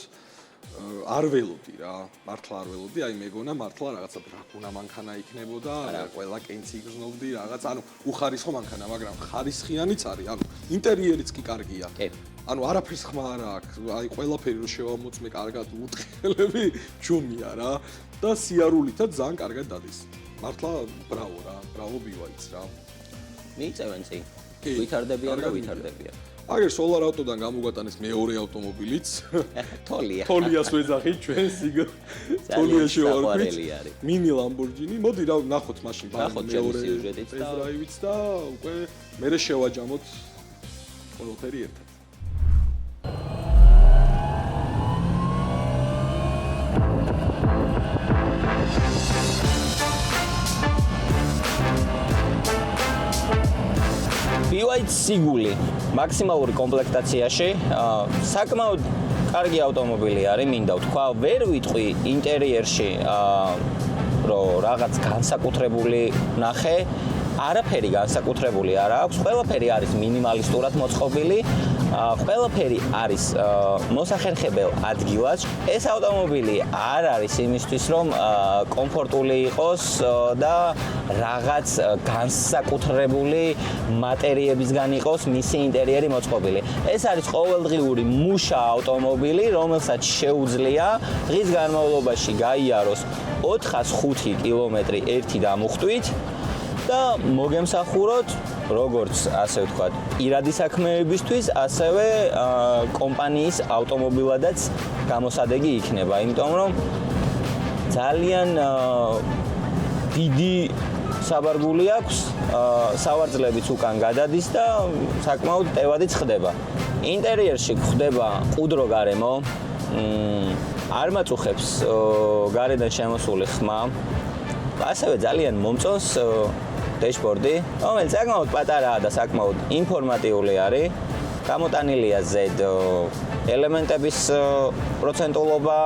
არ ველოდი რა, მართლა არ ველოდი, აი მეგონა მართლა რაღაცა ბრაგუნა მანქანა იქნებოდა, ყველა კენცი გრძნობდი, რაღაც, ანუ უხარისხო მანქანა, მაგრამ ხარისხიანიც არის, ანუ ინტერიერიც კი კარგია. ანუ არაფერს ხმა არ აქვს, აი ყველაფერი რო შევამოწმე კარგად უთხელები, ჯუმია რა და სიარულითაც ძალიან კარგად დადის. მართლა ბრავო რა, ბრავო BYD-ს რა. მიიწევენ წინ. ვითარდებიან და ვითარდებიან. აგერ Solar Auto-დან გამოგვატანეს მეორე ავტომობილიც. თოლია. თოლიას ვეძახით ჩვენ სიგ. თოლიაში ვარქვით. Mini Lamborghini. მოდი რა ნახოთ მაშინ მეორე სიუჟეტიც და drive-იც და უკვე მერე შევაჯამოთ ყველაფერი ერთად. BYD სიგული მაქსიმალური კომპლექტაციაში საკმაოდ კარგი ავტომობილი არის, მინდა ვთქვა, ვერ ვიტყვი ინტერიერში რომ რაღაც განსაკუთრებული ნახე, არაფერი განსაკუთრებული არ აქვს, ყველაფერი არის მინიმალისტურად მოწყობილი, ყველაფერი არის მოსახერხებელ ადგილას. ეს ავტომობილი არ არის იმისთვის, რომ კომფორტული იყოს და რაღაც განსაკუთრებული მატერიებისგან იყოს მისი ინტერიერი მოწყობილი. ეს არის ყოველდღიური მუშა ავტომობილი, რომელსაც შეუძლია დღის განმავლობაში გაიაროს 405 კილომეტრი ერთი დამუხტვით და მოგემსახუროთ როგორც ასე ვთქვათ, პირადი საქმეებისთვის, ასევე კომპანიის ავტომობილადაც გამოსადეგი იქნება, იმიტომ რომ ძალიან დიდი საბარგული აქვს, სავარძლებიც უკან გადადის და საკმაოდ ტევადიც ხდება. ინტერიერში ხდება ყუდრო გარემო, არ მაწუხებს გარედან შემოსული ხმა, ასევე ძალიან მომწონს დეშბორდი, რომელიც საკმაოდ პატარაა და საკმაოდ ინფორმატიული არის. გამოტანილია ზედ ელემენტების პროცენტულობა,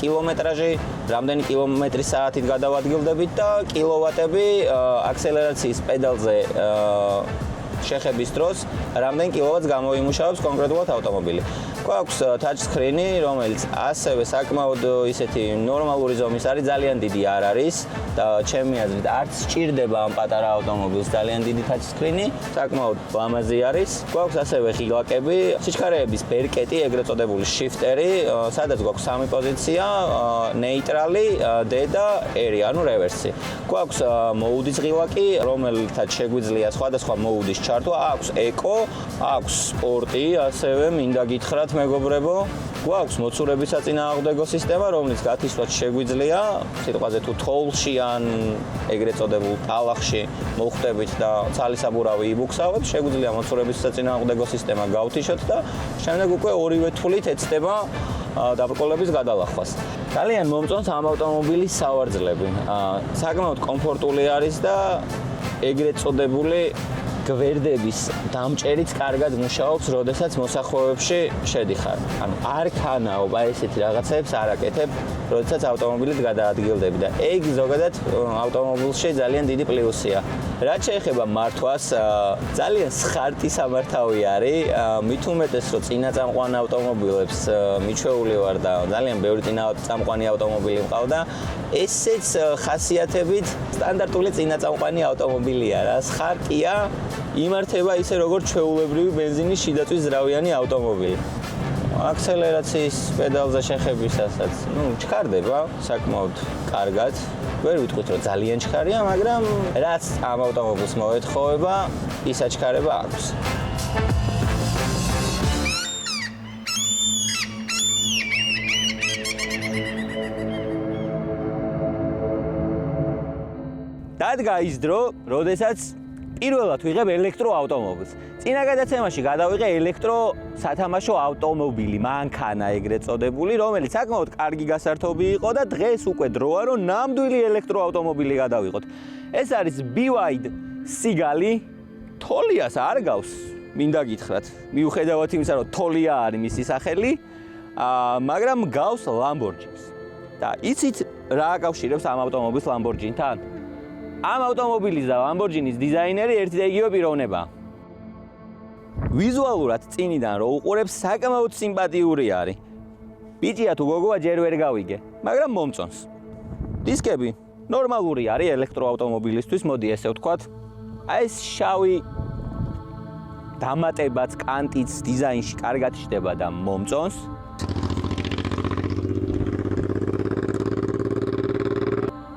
კილომეტრაჟი, რამდენი კილომეტრი საათით გადავადგილდებით და კილოვატები აქსელერაციის პედალზე შეხების დროს რამდენ კილოვატს გამოიმუშავებს კონკრეტულად ავტომობილი. გვაქვს ტაჩსკრინი, რომელიც ასევე საკმაოდ ისეთი ნორმალური ზომის არის, ძალიან დიდი არ არის და ჩემი აზრით არც სჭირდება ამ პატარა ავტომობილს ძალიან დიდი ტაჩსკრინი, საკმაოდ ლამაზი არის. გვაქვს ასევე ღილაკები, სიჩქარეების ბერკეტი, ეგრეთ წოდებული შიფტერი, სადაც გვაქვს სამი პოზიცია, ნეიტრალი, D და R, ანუ რევერსი. გვაქვს მოუდის ღილაკი, რომელთაც შეგვიძლია სხვადასხვა მოუდის ჩართვა, აქვს ეკო, აქვს სპორტი, ასევე მინდა გითხრათ მეგობრებო, გვაქვს მოცურების საწინააღმდეგო სისტემა, რომელიც გათისვათ შეგვიძლია, სიტყვაზე თუ თოვლში ან ეგრეთ წოდებულ ტალახში მოხვდებით და ცალისაბურავი იბუქსავთ, შეგვიძლია მოცურების საწინააღმდეგო სისტემა გავთიშოთ და შემდეგ უკვე ორივე თვლით ეცდება დაბრკოლების გადალახვას. ძალიან მომწონს ამ ავტომობილის სავარძლები. საკმაოდ კომფორტული არის და ეგრეთ წოდებული გვერდების დამჭერიც კარგად მუშაობს, როდესაც მოსახვევებში შედიხარ. ანუ არ ქანაობ აი ესეთი რაღაცებს არ აკეთებ, როდესაც ავტომობილით გადაადგილდები და ეგ ზოგადად ავტომობილში ძალიან დიდი პლუსია. რაც შეეხება მართვას, ძალიან სხარტი სამართავი არის. მით უმეტეს, რომ წინაწამყვან ავტომობილებს მიჩვეული ვარ და ძალიან ბევრი წინაწამყვანი ავტომობილი მყავდა. ესეც ხასიათებით სტანდარტული წინაწამყვანი ავტომობილია რა. სხარტია, იმართება ისე როგორც ჩვეულებრივი ბენზინის შიდაწვის ზრავიანი ავტომობილი. აქსელერაციის პედალზე შეხებისასაც, ჩქარდება საკმაოდ კარგად. ვერ ვიტყვით, რომ ძალიან ჩქარია, მაგრამ რაც ამ ავტომობილს მოეთხოვება, ის აჩქარება აქვს. დადგა ის დრო, როდესაც პირველად ვიღებ ელექტროავტომობილს. წინა გადაცემაში გადავიღე ელექტროსათამაშო ავტომობილი, მანქანა ეგრეთ წოდებული, რომელიც საკმაოდ კარგი გასართობი იყო და დღეს უკვე დროა, რომ ნამდვილი ელექტროავტომობილი გადავიღოთ. ეს არის BYD სიგალი, თოლიას არ გავს, მინდა გითხრათ. მიუხედავად იმისა, რომ თოლია არის მისი სახელი, მაგრამ გავს Lamborghini-ს. და იცით რა აკავშირებს ამ ავტომობილს Lamborghini-თან? ამ ავტომობილის და Lamborghini-ს დიზაინერი ერთი და იგივე პიროვნებაა. ვიზუალურად წინიდან რო უყურებს, საკმაოდ სიმპათიური არის. ბიჭია თუ გოგოა ჯერ ვერ გავიგე, მაგრამ მომწონს. დისკები ნორმალური არის ელექტროავტომობილისთვის, მოდი ესე ვთქვათ. აი ეს შავი დამატებაც, კანტიც დიზაინში კარგად ჩდება და მომწონს.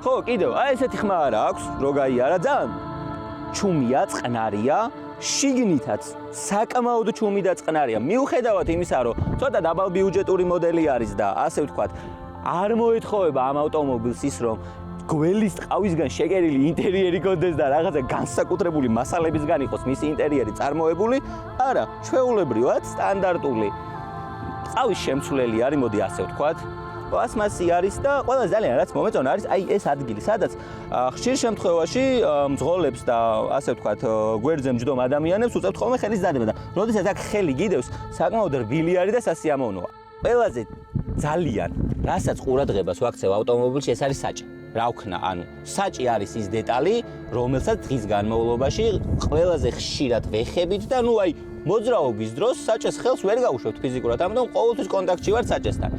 ხო, კიდევ, აი ესეთი ხმა არა აქვს, რო გაიარა ძალიან. ჩუმია, წყნარია, შიგნითაც საკმაოდ ჩუმი და წყნარია. მიუხედავად იმისა, რომ ცოტა დაბალბიუჯეტური მოდელი არის და ასე ვთქვათ, არ მოეთხოვება ამ ავტომობილს ის, რომ გველის ტყავისგან შეკერილი ინტერიერი კონდეს და რაღაცა განსაკუთრებული მასალებისგან იყოს მისი ინტერიერი წარმოებული. არა, ჩვეულებრივად სტანდარტული ტყავის შემცვლელი არის, მოდი ასე ვთქვათ. პლასმასი არის და ყველა ძალიან რაც მომეწონა არის აი ეს ადგილი, სადაც ხშირ შემთხვევაში მძღოლებს და ასე ვთქვათ, გვერდზე მჯდომ ადამიანებს უწევთ ხოლმე ხელის დადება და როდესაც აქ ხელი გიდევს, საკმაოდ რბილი არის და სასიამოვნოა. ყველაზე ძალიან, რასაც ყურადღებას ვაქცევ ავტომობილში, ეს არის საჭი. რა ვქნა, ანუ საჭი არის ის დეტალი, რომელსაც დღის განმავლობაში ყველაზე ხშირად ვეხებით და ნუ აი მოძრაობის დროს საჭეს ხელს ვერ გავუშვებთ ფიზიკურად, ამიტომ ყოველთვის კონტაქტში ვარ საჭესთან.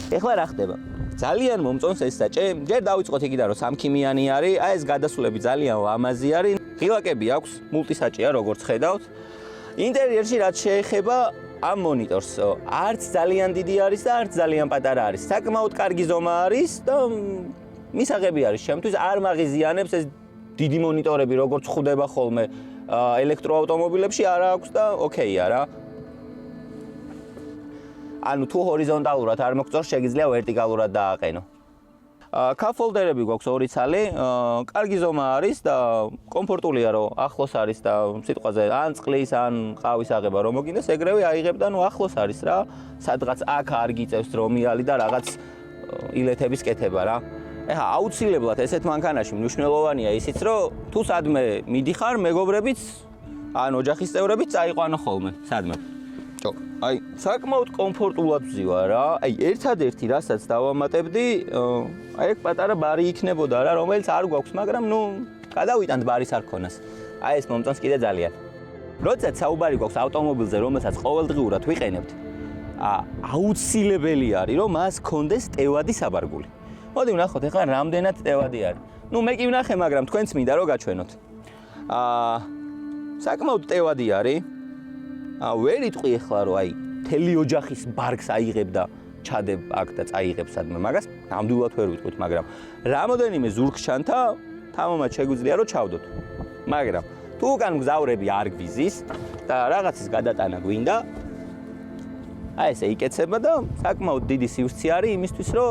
ეხლა რა ხდება? ძალიან მომწონს ეს საჭე. ჯერ დავიწყოთ იქიდან, რომ სამქიმიანი არის, აი ეს გადასვლები ძალიან ლამაზი არის. ღილაკები აქვს, მულტისაჭია, როგორც ხედავთ. ინტერიერში რაც შეეხება ამ მონიტორს, არც ძალიან დიდი არის და არც ძალიან პატარა არის. საკმაოდ კარგი ზომა არის და მისაღები არის ჩემთვის, არ მაღიზიანებს ეს დიდი მონიტორები, როგორც ხვდება ხოლმე ელექტროავტომობილებში, არა აქვს და ოკეია რა. ანუ თუ ჰორიზონტალურად არ მოგწონს, შეგიძლია ვერტიკალურად დააყენო. კაფოლდერები გვაქვს ორი ცალი, კარგი ზომა არის და კომფორტულია, რომ ახლოს არის და სიტყვაზე ან წყლის, ან ყავის აღება რომ მოგინდეს, ეგრევე აიღებ და ნუ ახლოს არის რა. სადღაც აქ არ გიწევს რომიალი და რაღაც ილეთების კეთება რა. ეხა აუცილებლად ესეთ მანქანაში მნიშვნელოვანია ისიც, რომ თუ სადმე მიდიხარ, მეგობრებიც ან ოჯახის წევრებიც წაიყვანო ხოლმე სადმე. აი, საკმაოდ კომფორტულად ვზივარ რა. აი, ერთადერთი რასაც დავამატებდი, აი ეგ პატარა ბარი იქნებოდა რა, რომელიც არ გვაქვს, მაგრამ ნუ გადავიტანთ ბარის არქონას. აი ეს მომწონს კიდე ძალიან. როდესაც საუბარი გვაქვს ავტომობილზე, რომელსაც ყოველდღიურად ვიყენებთ, აუცილებელი არის, რომ მას კონდეს ტევადი საბარგული. მოდი ვნახოთ ეხლა რამდენად ტევადი არის. ნუ მე კი ვნახე, მაგრამ თქვენც მინდა რომ გაჩვენოთ. საკმაოდ ტევადი არის. ვერ იტყვი ეხლა რომ აი მთელი ოჯახის ბარგს აიღებ და ჩადებ აქ და წაიღებ სადმე მაგას, ნამდვილად ვერ ვიტყვით, მაგრამ რამოდენიმე ზურგჩანთა თამამად შეგვიძლია რომ ჩავდოთ. მაგრამ თუ უკან გზავრები არ გვიზის და რაღაცის გადატანა გვინდა, აი ესე იკეცება და საკმაოდ დიდი სივრცე არის იმისთვის რომ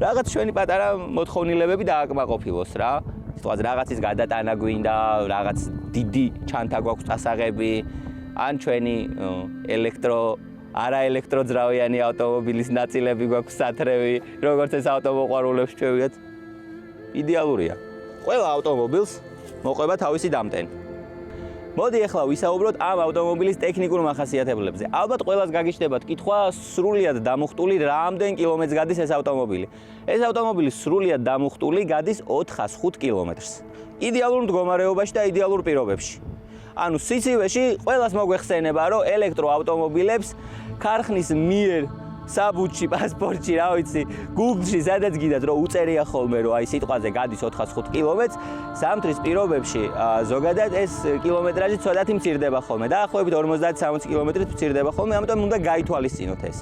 რაღაც ჩვენი პატარა მოთხოვნილებები დააკმაყოფილოს რა. სიტყვაზე რაღაცის გადატანა გვინდა, რაღაც დიდი ჩანთა გვაქვს წასაღები, ან ჩვენი არაელექტროძრავიანი ავტომობილის ნაწილები გვაქვს სათრევი, როგორც ეს ავტომოყვარულებს ჩვევიათ. იდეალურია. ყველა ავტომობილს მოყვება თავისი დამტენი. მოდი ახლა ვისაუბროთ ამ ავტომობილის ტექნიკურ მახასიათებლებზე. ალბათ ყველას გაგიჩნდებათ კითხვა, სრულიად დამუხტული რამდენ კილომეტრს გადის ეს ავტომობილი. ეს ავტომობილი სრულიად დამუხტული გადის 405 კილომეტრს. იდეალურ მდგომარეობაში და იდეალურ პირობებში. ანუ სიცივეში ყველას მოგვეხსენება, რომ ელექტროავტომობილებს ქარხნის მიერ საბუთში, პასპორტში, რა ვიცი, Google-ში სადაც გიდათ, რომ უწერია ხოლმე, რომ აი სიტყვაზე გადის 405 კილომეტრს, ზამთრის პირობებში ზოგადად ეს კილომეტრაჟი ცოტათი მცირდება ხოლმე. დაახლოებით 50-60 კილომეტრით მცირდება ხოლმე, ამიტომ უნდა გაითვალისწინოთ ეს.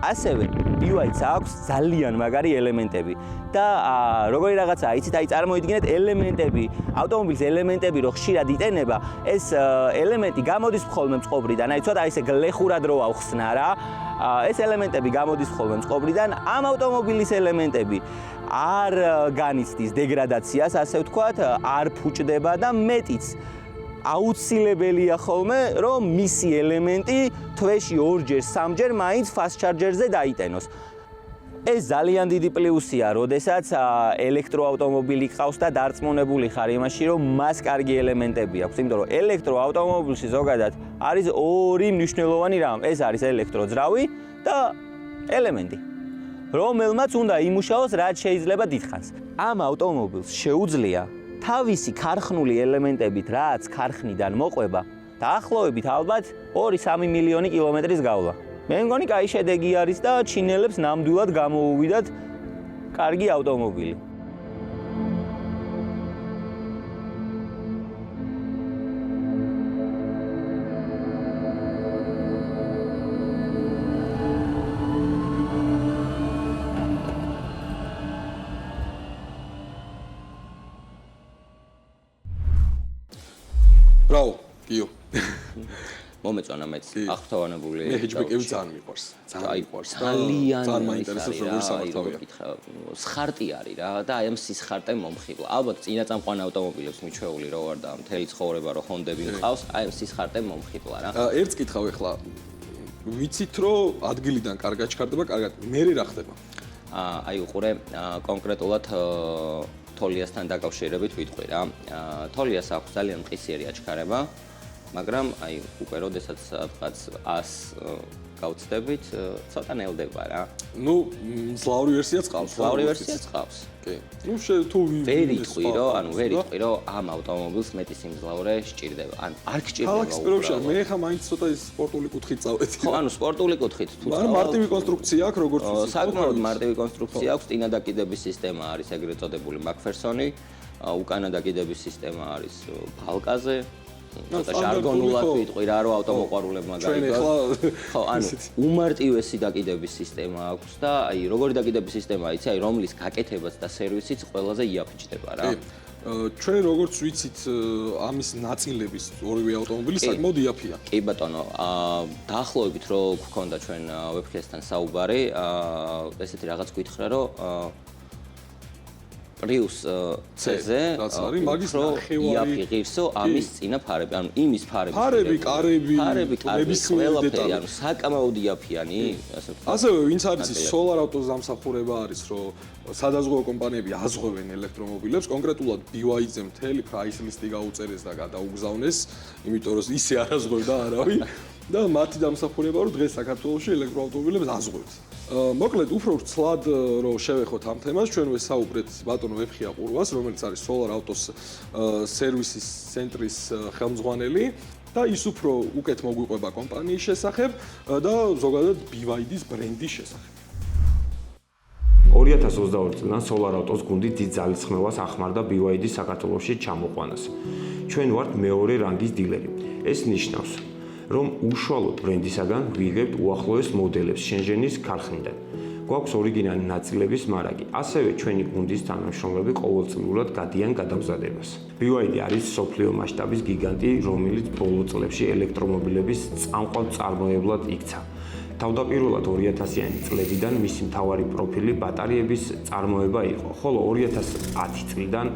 ასევე BYD-ს აქვს ძალიან მაგარი ელემენტები და როგორი რაღაცაა, იცით, აი წარმოიდგინეთ ელემენტები, ავტომობილის ელემენტები რო ხშირად იტენება, ეს ელემენტი გამოდის ხოლმე წყობრიდან, აი ცოტა ისე გლეხურად რო ავხსნა რა. ეს ელემენტები გამოდის ხოლმე წყობრიდან, ამ ავტომობილის ელემენტები არ განიცდის დეგრადაციას, ასე ვთქვათ, არ ფუჭდება და მეტიც აუცილებელია ხოლმე, რომ მისი ელემენტი თვეში 2-ჯერ, 3-ჯერ მაინც fast charger-ზე დაიტენოს. ეს ძალიან დიდი პლუსია, როდესაც ელექტროავტომობილი ყავს და დარწმუნებული ხარ იმაში, რომ მას კარგი ელემენტები აქვს, იმიტომ რომ ელექტროავტომობილში ზოგადად არის ორი მნიშვნელოვანი რამ. ეს არის ელექტროძრავი და ელემენტი, რომელმაც უნდა იმუშაოს რაც შეიძლება დიდხანს. ამ ავტომობილს შეუძლია თავისი ქარხნული ელემენტებით, რაც ქარხნიდან მოყვება, დაახლოებით ალბათ 2-3 მილიონი კილომეტრის გავლა. მე მგონი კაი შედეგი არის და ჩინელებს ნამდვილად გამოუვიდათ კარგი ავტომობილი. ბრავო, გიო. მომეწონა მეც აღფრთოვანებული. მე ჰეჯბეკები ძალიან მიყვარს. ძალიან მიყვარს. ძალიან მაინტერესებს როგორ სამართალია. სხარტი არის რა და აი ამ სისხარტე მომხიბლა. ალბათ წინაწამყვან ავტომობილებს მიჩვეული რო ვარ და მთელი ცხოვრება რო ჰონდები მყავს, აი ამ სისხარტე მომხიბლა რა. ერთს კითხავ ახლა. ვიცით რომ ადგილიდან კარგად ჩქარდება, კარგად. მე რა ხდება? აი უყურე კონკრეტულად თოლიასთან დაკავშირებით ვიტყვი რა. თოლიას აქვს ძალიან მყისიერი აჩქარება. მაგრამ აი უკვე როდესაც რაღაც 100 გავწდებით, ცოტა ნელდება რა. ნუ მძლავრი ვერსიაც ყავს. მძლავრი ვერსიაც ყავს. კი. ნუ თუ ვერ იტყვი რომ, ვერ იტყვი რომ ამ ავტომობილს მეტი სიმძლავრე სჭირდება. ან არ გჭირდება. ქალაქის პირობებში მე ხა მაინც ცოტა ის სპორტული კუთხით წავედი. ხო, ანუ სპორტული კუთხით თუ მაგრამ მარტივი კონსტრუქცია აქვს, როგორც ვიცი. საკმაოდ მარტივი კონსტრუქცია აქვს, წინა დაკიდების სისტემა არის ეგრეთ წოდებული McPherson-ი, უკანა დაკიდების სისტემა არის ბალკაზე. ცოტა ჟარგონულად ვიტყვი რა, რომ ავტომოყვარულებმა გაიგოს. ხო, ანუ უმარტივესი დაკიდების სისტემა აქვს და აი როგორი დაკიდების სისტემაა, იცი, აი რომლის გაკეთებაც და სერვისიც ყველაზე იაფიჭდება რა. ჩვენ როგორც ვიცით, ამის ნაწილების ორივე ავტომობილი საკმაოდ იაფია. კი ბატონო, დაახლოებით რო გქონდა ჩვენ ვებქესთან საუბარი, ესეთი რაღაც გითხრა, რომ Prius C-ზე რაც არის მაგის ნახევარი იაფი ღირსო ამის წინა ფარები, ანუ იმის ფარები. ფარები, კარები, ნებისმიერი დეტალი, ანუ საკმაოდ იაფიანი, ასე ვთქვათ. ასევე ვინც არის Solar Autos დამსახურება არის, რომ სადაზღვევო კომპანიები აზღვევენ ელექტრომობილებს, კონკრეტულად BYD-ზე მთელი price list-ი გაუწერეს და გადაუგზავნეს, იმიტომ რომ ისე არ აზღვევდა არავინ და მათი დამსახურება რომ დღეს საქართველოში ელექტროავტომობილებს აზღვევთ. მოკლედ, უფრო ვრცლად რომ შევეხოთ ამ თემას, ჩვენ ვესაუბრეთ ბატონო ვეფხია ყურვას, რომელიც არის Solar Autos სერვისის ცენტრის ხელმძღვანელი და ის უფრო უკეთ მოგვიყვება კომპანიის შესახებ და ზოგადად BYD-ის ბრენდის შესახებ. 2022 წლიდან Solar Autos გუნდი დიდ ძალისხმევას ახმარდა BYD საქართველოში ჩამოყვანას. ჩვენ ვართ მეორე რანგის დილერი. ეს ნიშნავს, რომ უშუალოდ ბრენდისაგან ვიღებთ უახლოეს მოდელებს შენჟენის ქარხნიდან. გვაქვს ორიგინალური ნაწილების მარაგი. ასევე ჩვენი გუნდის თანამშრომლები ყოველწლიურად გადიან გადამზადებას. BYD არის სოფლიო მასშტაბის გიგანტი, რომელიც ბოლო წლებში ელექტრომობილების წამყვან წარმოებლად იქცა. თავდაპირველად 2000-იანი წლებიდან მისი მთავარი პროფილი ბატარეების წარმოება იყო, ხოლო 2010 წლიდან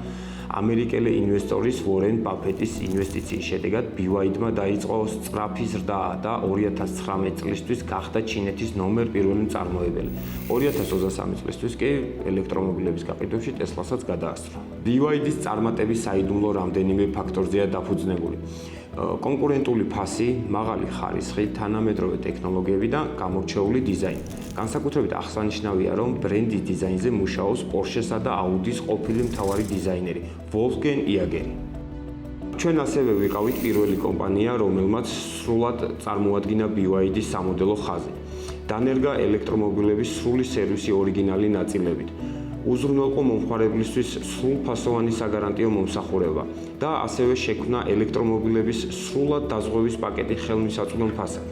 ამერიკელი ინვესტორის Warren Buffett-ის ინვესტიციის შედეგად BYD-მა დაიწყო სწრაფი ზრდა და 2019 წლისთვის გახდა ჩინეთის ნომერ პირველი მწარმოებელი. 2023 წლისთვის კი ელექტრომობილების გაყიდვაში Tesla-საც გადაასწრო. BYD-ის წარმატების საიდუმლო რამდენიმე ფაქტორზეა დაფუძნებული. კონკურენტული ფასი, მაღალი ხარისხი, თანამედროვე ტექნოლოგიები და გამორჩეული დიზაინი. განსაკუთრებით აღსანიშნავია, რომ ბრენდის დიზაინზე მუშაობს Porsche-სა და Audi-ს ყოფილი მთავარი დიზაინერი Wolfgang Iageri. ჩვენ ასევე ვიყავით პირველი კომპანია, რომელმაც სრულად წარმოადგინა BYD-ის სამოდელო ხაზი. დანერგა ელექტრომობილების სრული სერვისი ორიგინალი ნაწილებით. უზრუნველყო მომხმარებლისთვის სრულფასოვანი საგარანტიო მომსახურება და ასევე შექმნა ელექტრომობილების სრულად დაზღვევის პაკეტი ხელმისაწვდომ ფასად.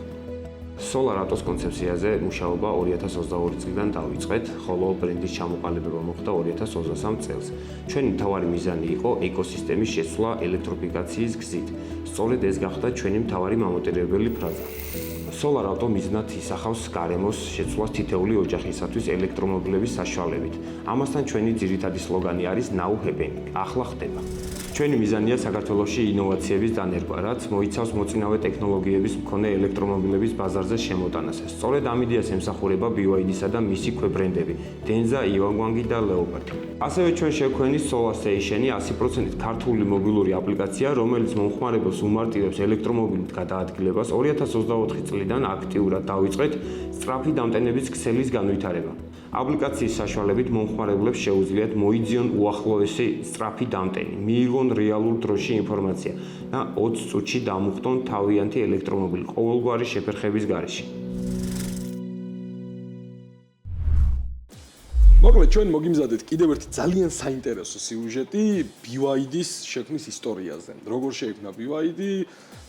Solar Autos კონცეფციაზე მუშაობა 2022 წლიდან დავიწყეთ, ხოლო ბრენდის ჩამოყალიბება მოხდა 2023 წელს. ჩვენი მთავარი მიზანი იყო ეკოსისტემის შეცვლა ელექტროფიკაციის გზით. სწორედ ეს გახდა ჩვენი მთავარი მამოწერებელი ფრაზა. Solar Auto მიზნად ისახავს გარემოს შეცვლას თითეული ოჯახისათვის ელექტრომობილების საშუალებით. ამასთან ჩვენი ძირითადი სლოგანი არის Now Happening, ახლა ხდება. ჩვენი მიზანია საქართველოში ინოვაციების დანერგვა, რაც მოიცავს მოწინავე ტექნოლოგიების მქონე ელექტრომობილების ბაზარზე შემოტანას. სწორედ ამ იდეას ემსახურება BYD-სა და მისი ქვებრენდები, Denza, Yangwang და Leopard. ასევე ჩვენ შევქმნით Solar Station-ი 100% ქართული მობილური აპლიკაცია, რომელიც მომხმარებელს უმარტივებს ელექტრომობილით გადაადგილებას. 2024 წლიდან აქტიურად დავიწყეთ სწრაფი დამტენების ქსელის განვითარება. აპლიკაციის საშუალებით მომხმარებლებს შეუძლიათ მოიძიონ უახლოესი სწრაფი დამტენი, მიიღონ რეალურ დროში ინფორმაცია და 20 წუთში დამუხტონ თავიანთი ელექტრომობილი ყოველგვარი შეფერხების გარეშე. მოკლედ ჩვენ მოგიმზადეთ კიდევ ერთი ძალიან საინტერესო სიუჟეტი BYD-ის შექმნის ისტორიაზე. როგორ შეიქმნა BYD,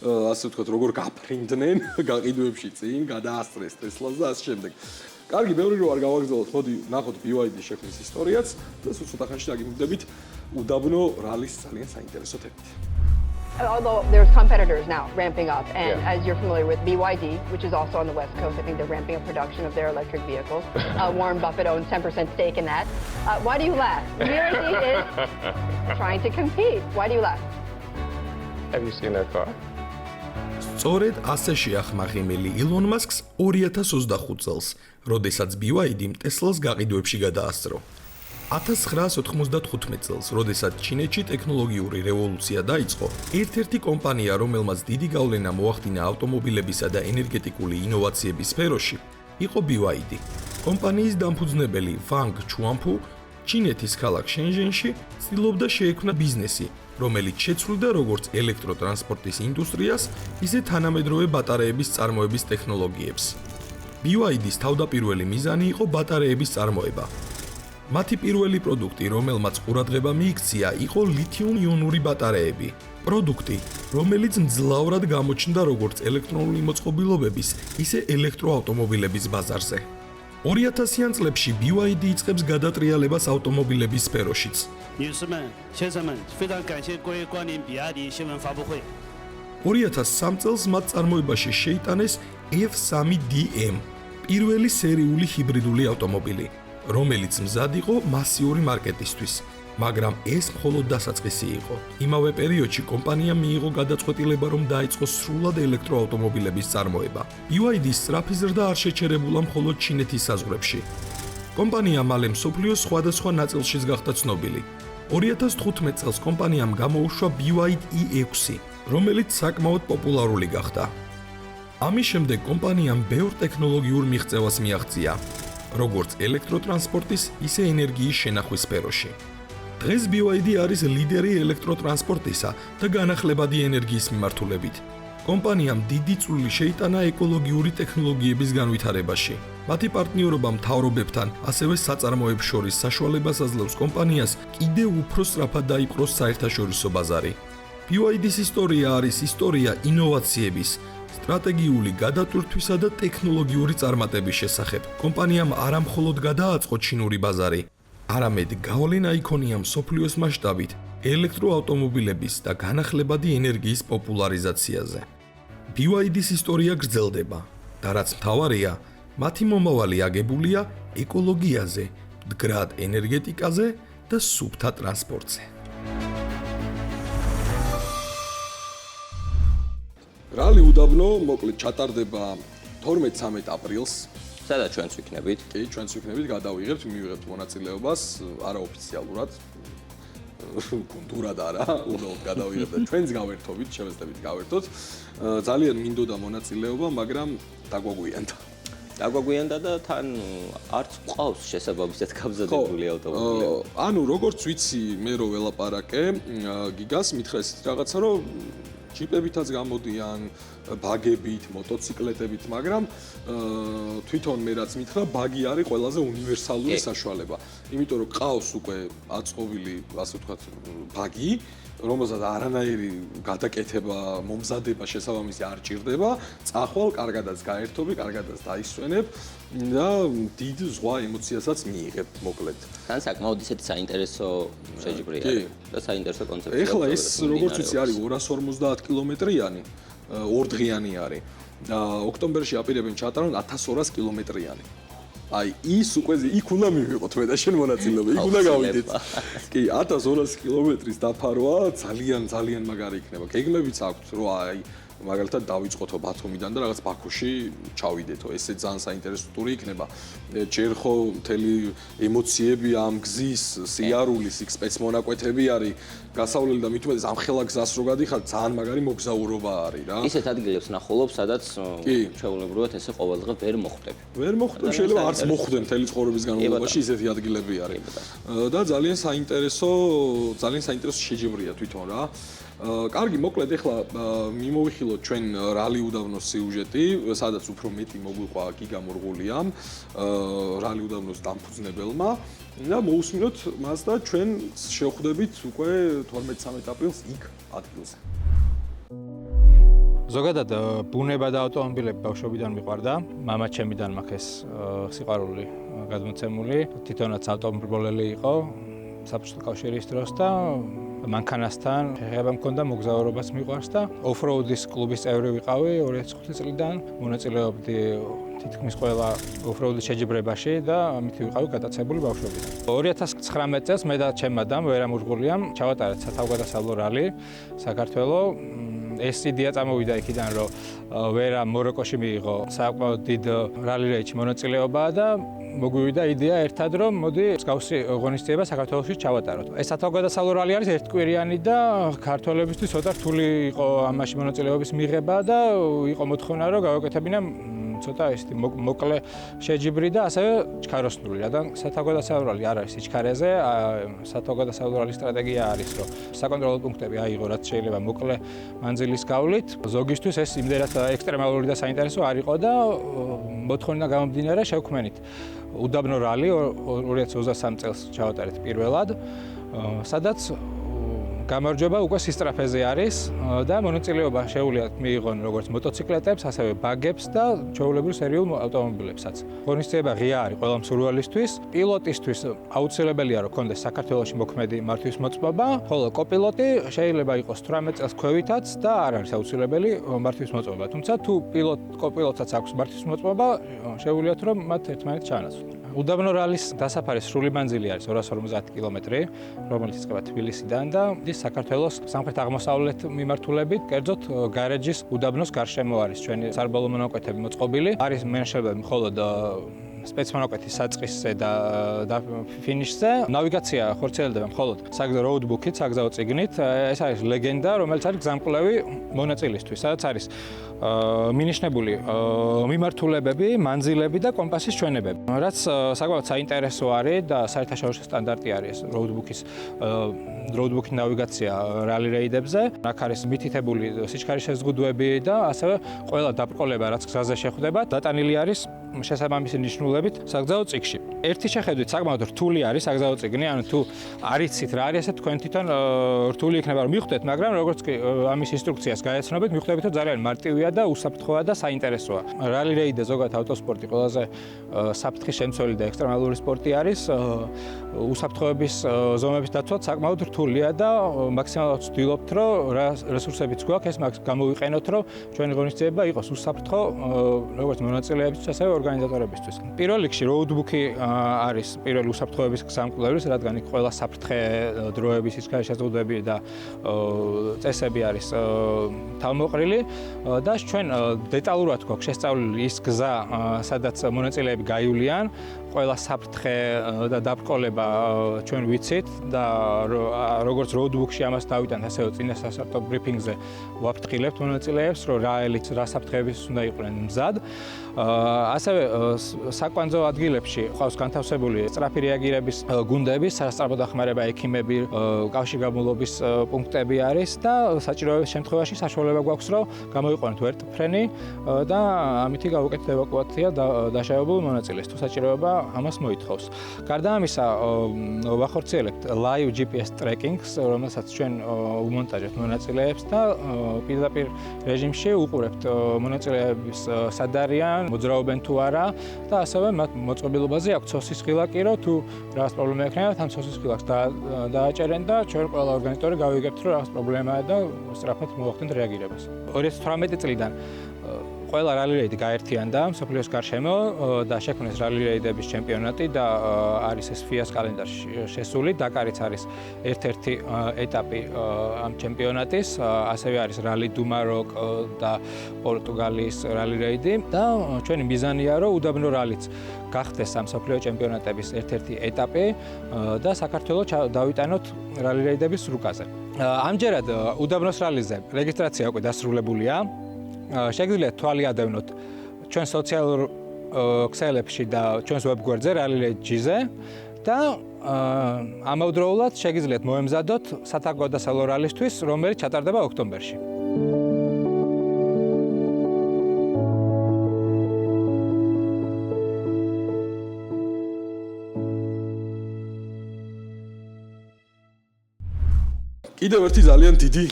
ასე ვთქვათ, როგორ გაფრინდნენ გაყიდვებში წინ, გადაასწრეს Tesla-ს და ასე შემდეგ. კარგი, ბევრი რო არ გავაგრძელოთ, მოდი ნახოთ BYD-ის შექმნის ისტორიაც და სულ ცოტა ხანში დაგიმგდებით უდაბნო რალის ძალიან საინტერესო თემით. Although there's competitors now ramping up, and as you're familiar with BYD, which is also on the West Coast, I think they're ramping up production of their electric vehicles. Warren Buffett owns 10% stake in that. Why do you laugh? BYD is trying to compete. Why do you laugh? Have you seen their car? სწორედ ასე შეახმაღიმელი ილონ მასკს 2025 წელს, როდესაც BYD-მ Tesla-ს გაყიდვებში გადაასწრო. 1995 წელს, როდესაც ჩინეთში ტექნოლოგიური რევოლუცია დაიწყო, ერთ-ერთი კომპანია, რომელმაც დიდი გავლენა მოახდინა ავტომობილებისა და ენერგეტიკული ინოვაციების სფეროში, იყო BYD. კომპანიის დამფუძნებელი ვანგ ჩუანფუ ჩინეთის ქალაქ შენჟენში ცდილობდა შეექმნა ბიზნესი, რომელიც შეცვლიდა როგორც ელექტროტრანსპორტის ინდუსტრიას, ისე თანამედროვე ბატარეების წარმოების ტექნოლოგიებს. BYD-ის თავდაპირველი მიზანი იყო ბატარეების წარმოება. მათი პირველი პროდუქტი, რომელმაც ყურადღება მიიქცია, იყო ლითიუმ-იონური ბატარეები. პროდუქტი, რომელიც მძლავრად გამოჩნდა როგორც ელექტრონული მოწყობილობების, ისე ელექტროავტომობილების ბაზარზე. 2000-იან წლებში BYD იწყებს გადატრიალებას ავტომობილების სფეროშიც. 女士们、先生们，非常感谢各位光临比亚迪新闻发布会。 2003 წელს მათ წარმოებაში შეიტანეს F3DM, პირველი სერიული ჰიბრიდული ავტომობილი, რომელიც მზად იყო მასიური მარკეტისთვის, მაგრამ ეს მხოლოდ დასაწყისი იყო. იმავე პერიოდში კომპანიამ მიიღო გადაწყვეტილება, რომ დაიწყოს სრულად ელექტროავტომობილების წარმოება. BYD-ის სწრაფი ზრდა არ შეჩერებულა მხოლოდ ჩინეთის საზღვრებში. კომპანია მალე მსოფლიოს სხვადასხვა ნაწილშიც გახდა ცნობილი. 2015 წელს კომპანიამ გამოუშვა BYD E6, რომელიც საკმაოდ პოპულარული გახდა. ამის შემდეგ კომპანიამ ბევრ ტექნოლოგიურ მიღწევას მიაღწია, როგორც ელექტროტრანსპორტის, ისე ენერგიის შენახვის სფეროში. დღეს BYD არის ლიდერი ელექტროტრანსპორტისა და განახლებადი ენერგიის მიმართულებით. კომპანიამ დიდი წვლილი შეიტანა ეკოლოგიური ტექნოლოგიების განვითარებაში. მათი პარტნიორობა მთავრობებთან, ასევე საწარმოებს შორის საშუალებას აძლევს კომპანიას კიდევ უფრო სწრაფად დაიპყროს საერთაშორისო ბაზარი. BYD-ის ისტორია არის ისტორია ინოვაციების, სტრატეგიული გადატვირთვისა და ტექნოლოგიური წარმატების შესახებ. კომპანიამ არა მხოლოდ გადააწყო ჩინური ბაზარი, არამედ გავლენა იქონია მსოფლიოს მასშტაბით ელექტროავტომობილების და განახლებადი ენერგიის პოპულარიზაციაზე. BYD-ის ისტორია გრძელდება და რაც მთავარია, მათი მომავალი აგებულია ეკოლოგიაზე, მდგრად ენერგეტიკაზე და სუფთა ტრანსპორტზე. რალი უდაბნო მოკლედ ჩატარდება 12-13 აპრილს. სადაც ჩვენც ვიქნებით. კი, ჩვენც ვიქნებით, გადავიღებთ, მივიღებთ მონაწილეობას არაოფიციალურად. კულტურად არა, უბრალოდ გადავიღებ და ჩვენც გავერთობით, შევეცდებით გავერთოთ. ძალიან მინდოდა მონაწილეობა, მაგრამ დაგვაგვიანდა. დაგვაგვიანდა და თან არც ყავს შესაბამისად გამზადებული ავტომობილი. ანუ როგორც ვიცი, მე რო ველაპარაკე, გიგას მითხრა ესეთ რაღაცა, რომ ჯიპებითაც გამოდიან, ბაგებით, მოტოციკლეტებით, მაგრამ თვითონ მე რაც მითხრა, ბაგი არის ყველაზე უნივერსალური საშუალება. იმიტომ რომ ყავს უკვე აწყობილი, ასე ვთქვათ, ბაგი, რომელსაც არანაირი გადაკეთება, მომზადება შესაბამისი არ ჭირდება, წახვალ, კარგადაც გაერთობი, კარგადაც დაისვენებ და დიდ ზღვა ემოციასაც მიიღებ, მოკლედ. თან საკმაოდ ისეთი საინტერესო შეჯიბრი არის და საინტერესო კონცეფცია. ეხლა ეს როგორც ვიცი არის 250 კილომეტრიანი, ორდღიანი არის და ოქტომბერში აპირებენ ჩატარონ 1200 კილომეტრიანი. აი ის უკვე იქ უნდა მივიღოთ მე და შენ მონაწილეობა, იქ უნდა გავიდეთ. კი, 1200 კილომეტრის დაფარვა ძალიან მაგარი იქნება. გეგმებიც აქვს, რომ აი მაგალითად დავიწყოთო ბათუმიდან და რაღაც ბაქოში ჩავიდეთო. ესე ძალიან საინტერესო ტური იქნება. ჯერ ხო მთელი ემოციები ამ გზის, სიარულის, იქ სპეცმონაკვეთები არის გასავლელი და მით უმეტეს ამ ხელა გზას რო გადიხარ, ძალიან მაგარი მოგზაურობა არის რა. ისეთ ადგილებს ნახულობ, სადაც ჩვეულებრივად ესე ყოველდღე ვერ მოხვდები. ვერ მოხვდები, შეიძლება არც მოხვდე მთელი ცხოვრების განმავლობაში ისეთი ადგილები არის. და ძალიან საინტერესო შეჯიბრია თვითონ რა. კარგი, მოკლედ ეხლა მიმოვიხილოთ ჩვენ რალი უდაბნოს სიუჟეტი, სადაც უფრო მეტი მოგვიყვა გიგა მორღულიამ, რალი უდაბნოს დამფუძნებელმა და მოусმინოთ მას და ჩვენ შევხვდებით უკვე 12-13 აპრილს იქ ადგილზე. ზოგადად ბუნება და ავტომობილები ბავშვობიდან მიყვარდა. მამა ჩემიდან მაქვს ეს სიყვარული გადმოცემული. თვითონაც ავტომობილელი იყო საბჭოთა კავშირის დროს და მანქანასთან შეხება მქონდა, მოგზაურობას მიყვარს და ოფროუდის კლუბის წევრი ვიყავი 2005 წლიდან. მონაწილეობდი თითქმის ყველა ოფროუდის შეჯიბრებაში და ამით ვიყავი გატაცებული ბავშვობიდან. 2019 წელს მე და ჩემ ადამ ვერა მურღულიამ ჩავატარეთ სათავგადასავლო რალი საქართველოს. ეს იდეა წამოვიდა იქიდან, რომ ვერა მოროკოში მიიღო საკმაოდ დიდ რალი რეიჩში მონაწილეობა და მოგვივიდა იდეა ერთად, რომ მოდი მსგავსი ღონისძიება საქართველოში ჩავატაროთ. ეს სათავგადასავლო რალი არის ერთკვირიანი და ქართველებისთვის ცოტა რთული იყო ამაში მონაწილეობის მიღება და იყო მოთხოვნა, რომ გავაკეთებინა ცოტა ისეთი მოკლე შეჯიბრი და ასევე ჩქაროსნული, რადგან სათავგადასავლო რალი არ არის სიჩქარეზე, სათავგადასავლო რალის სტრატეგია არის, რომ საკონტროლო პუნქტები აიღო, რაც შეიძლება მოკლე მანძილის გავლით. ზოგისთვის ეს იმდენად ექსტრემალური და საინტერესო არ იყო და მოთხოვნა გამომდინარე შევქმნით უდაბნო რალი 2023 წელს ჩავატარეთ პირველად, სადაც გამარჯვება უკვე სისტრაფეზე არის და მონაწილეობა შეუძლიათ მიიღონ როგორც მოტოციკლეტებს, ასევე ბაგებს და ჩვეულებრივ სერიულ ავტომობილებსაც. ღონისძიება ღია არის ყველა მსურველისთვის. პილოტისთვის აუცილებელია რომ კონდეს საქართველოში მოქმედი მართვის მოწმობა, ხოლო კოპილოტი შეიძლება იყოს 18 წელს ქვევითაც და არ არის აუცილებელი მართვის მოწმობა. თუმცა თუ კოპილოტსაც აქვს მართვის მოწმობა, შეუძლიათ რომ მათ ერთმანეთს ჩაანაცვლონ. უდაბნო რალის დასაფარის სრული მანძილი არის 250 კილომეტრი, რომელიც იწყება თბილისიდან და საქართველოს სამხრეთ-აღმოსავლეთ მიმართულებით, კერძოდ გარეჯის უდაბნოს გარშემო არის ჩვენი სარბოლო მონაკვეთები მოწყობილი. არის მეშებები მხოლოდ სპეცმონაკვეთის საწყისზე და ფინიშზე. ნავიგაცია ხორციელდება მხოლოდ საგზაო როუდბუქით, საგზაო წიგნით. ეს არის ლეგენდა, რომელიც არის გზამკვლევი მონაწილისთვის, სადაც არის მინიშნებული მიმართულებები, მანძილები და კომპასის ჩვენებები. რაც საკმაოდ საინტერესო არის და საერთაშორისო სტანდარტი არის როუდბუქი ნავიგაცია რალი რეიდებზე. აქ არის მითითებული სიჩქარის შეზღუდვები და ასევე ყველა დაბრკოლება, რაც გზაზე შეხვდება, დატანილი არის შესაბამისი ნიშნულებით საგზაო წიგნში. ერთი შეხედვით საკმაოდ რთული არის საგზაო წიგნი, ანუ თუ არ იცით რა არის, ესე თქვენ თვითონ რთული იქნება რომ მიხვდეთ, მაგრამ როგორც კი ამის ინსტრუქციას გაეცნობით, მიხვდებით რომ ძალიან მარტივია და უსაფრთხოა და საინტერესოა. რალი რეიდზე ზოგადად ავტოსპორტი ყველაზე საფრთხის შემცველი და ექსტრემალური სპორტი არის. უსაფრთხოების ზომების დაცვა საკმაოდ რთულია და მაქსიმალურად ვცდილობთ, რომ რესურსებიც გვაქვს, ეს გამოვიყენოთ, რომ ჩვენი ღონისძიება იყოს უსაფრთხო როგორც მონაწილეებისთვის, ასევე ორგანიზატორებისთვის. პირველ რიგში როუდბუქი არის პირველი უსაფრთხოების გზამკვლევის, რადგან იქ ყველა საფრთხე დროების, სიჩქარის შეზღუდვები და წესები არის თავმოყრილი და ჩვენ დეტალურად გვაქვს შესწავლილი ის გზა, სადაც მონაწილეები გაივლიან, ყველა საფრთხე და დაბრკოლება ჩვენ ვიცით და როგორც roadbook-ში ამას დავიტანთ, ასევე წინასასწრაფო ბრიფინგზე ვაფრთხილებთ მონაწილეებს, რომ რა საფრთხეების უნდა იყვნენ მზად. ასევე საკვანძო ადგილებში ყავს განთავსებული სწრაფი რეაგირების გუნდები, სასწრაფო დახმარება ექიმები, კავშირგაბმულობის პუნქტები არის და საჭიროების შემთხვევაში საშუალება გვაქვს, რომ გამოიყვანოთ ვერტმფრენი და ამითი გავუკეთოთ ევაკუაცია დაშავებულ მონაწილეს, თუ საჭიროება ამას მოითხოვს. გარდა ამისა, ვახორციელებთ live GPS tracking-ს, რომელსაც ჩვენ ვმონტაჟებთ მონაწილეებს და პირდაპირ რეჟიმში უყურებთ მონაწილეების სად არიან, მოძრაობენ თუ არა და ასევე მათ მოწყობილობაზე აქვს ცოსის ღილაკი, რომ თუ რაღაც პრობლემა ექნებათ, ამ ცოსის ღილაკს დააჭერენ და ჩვენ ყველა ორგანიზატორი გავიგებთ, რომ რაღაც პრობლემაა და სწრაფად მოვახდენთ რეაგირებას. 2018 წლიდან ყველა რალი რეიდი გაერთიანდა მსოფლიოს გარშემო და შექმნეს რალი რეიდების ჩემპიონატი და არის ეს FIA-ს კალენდარში შესული. დაკარიც არის ერთ-ერთი ეტაპი ამ ჩემპიონატის, ასევე არის რალი დუ მაროკ და პორტუგალიის რალი რეიდი და ჩვენი მიზანია, რომ უდაბნო რალიც გახდეს ამ მსოფლიო ჩემპიონატების ერთ-ერთი ეტაპი და საქართველოს დავიტანოთ რალი რეიდების რუკაზე. ამჯერად უდაბნოს რალიზე რეგისტრაცია უკვე დასრულებულია. შეგიძლიათ თვალი ადევნოთ ჩვენ სოციალურ ქსელებში და ჩვენს ვებგვერდზე rally.gz-ზე და ამავდროულად შეგიძლიათ მოემზადოთ სათაგვადასავლო რალისთვის, რომელიც ჩატარდება ოქტომბერში. კიდევ ერთი ძალიან დიდი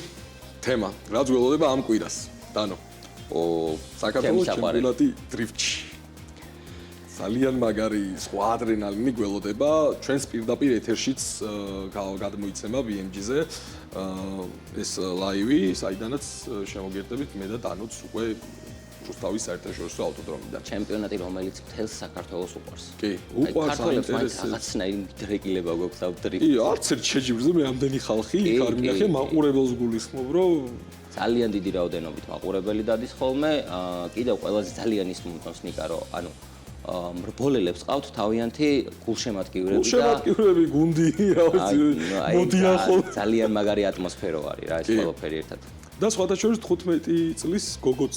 თემა, რაც გველოდება ამ კვირას. დანო საქართველოს ჩემპიონატი დრიფტში. ძალიან მაგარი სხვა ადრენალინი გველოდება. ჩვენს პირდაპირ ეთერშიც გადმოიცემა BMG-ზე ეს ლაივი, საიდანაც შემოგერთებით მე და დანოც უკვე რუსთავის საერთაშორისო ავტოდრომიდან. ჩემპიონატი, რომელიც მთელს საქართველოს უყვარს. კი, უყვარს საინტერესო. რაღაცნაირი დრეკილება გვაქვს ამ დრიფტში. კი, არც ერთ შეჯიბრზე მე ამდენი ხალხი იქ არ მინახე, მაყურებელს გულისხმობ, რომ ძალიან დიდი რაოდენობით მაყურებელი დადის ხოლმე. კიდევ ყველაზე ძალიან ის მომწონს ნიკა, რომ ანუ მრბოლელებს ყავთ თავიანთი გულშემატკივრები და გულშემატკივრები გუნდი მოდიან ხოლმე. ძალიან მაგარი ატმოსფერო არის რა ეს ყველაფერი ერთად. და სხვათა შორის 15 წლის გოგოც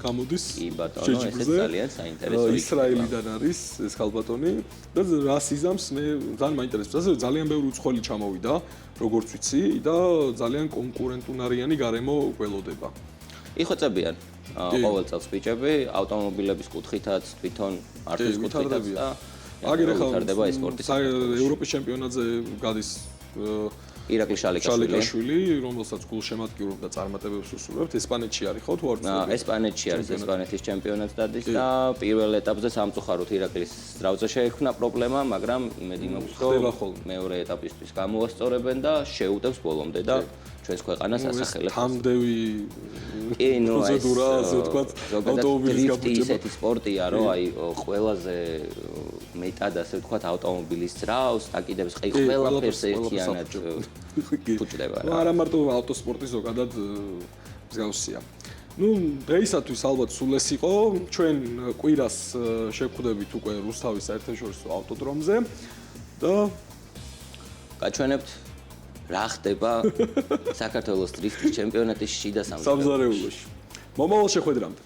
გამოდის. კი ბატონო, ეს ძალიან საინტერესო. ისრაელიდან არის ეს ხალბატონი და რას იზამს მე ძალიან მაინტერესებს. ასევე ძალიან ბევრი უცხოელი ჩამოვიდა, როგორც ვიცი და ძალიან კონკურენტუნარიანი გარემო გველოდება. იხვეწებიან ყოველ წელს ბიჭები ავტომობილების კუთხითაც, თვითონ ართვის კუთხითაც და აგერ ახლა ვითარდება ეს სპორტი. ევროპის ჩემპიონატზე გადის ირაკლი შალიკაშვილი, რომელსაც გულშემატკივრობ და წარმატებებს უსურვებთ. ესპანეთში არის ხო თუ არ ვიცი? ესპანეთში არის ესპანეთის ჩემპიონატს დადის და პირველ ეტაპზე სამწუხაროდ ირაკლის ძრავზე შეექმნა პრობლემა, მაგრამ იმედი მაქვს, რომ მეორე ეტაპისთვის გამოასწორებენ და შეუტევს ბოლომდე და ჩვენს ქვეყანას ასახელებს. თამდევი პროცედურა, ასე ვთქვათ, ავტომობილის გამარჯვება. ისეთი სპორტია, რომ აი ყველაზე მეტად ასე ვთქვათ ავტომობილის ძრავს, აკიდებს ყველაფერს ერთიანად ფუჭდება. არა მარტო ავტოსპორტი ზოგადად მსგავსია. ნუ დღეისათვის ალბათ სულ ეს იყო. ჩვენ კვირას შევხვდებით უკვე რუსთავის საერთაშორისო ავტოდრომზე და გაჩვენებთ რა ხდება საქართველოს დრიფტის ჩემპიონატის შიდა სამზარეულოში. მომავალ შეხვედრამდე.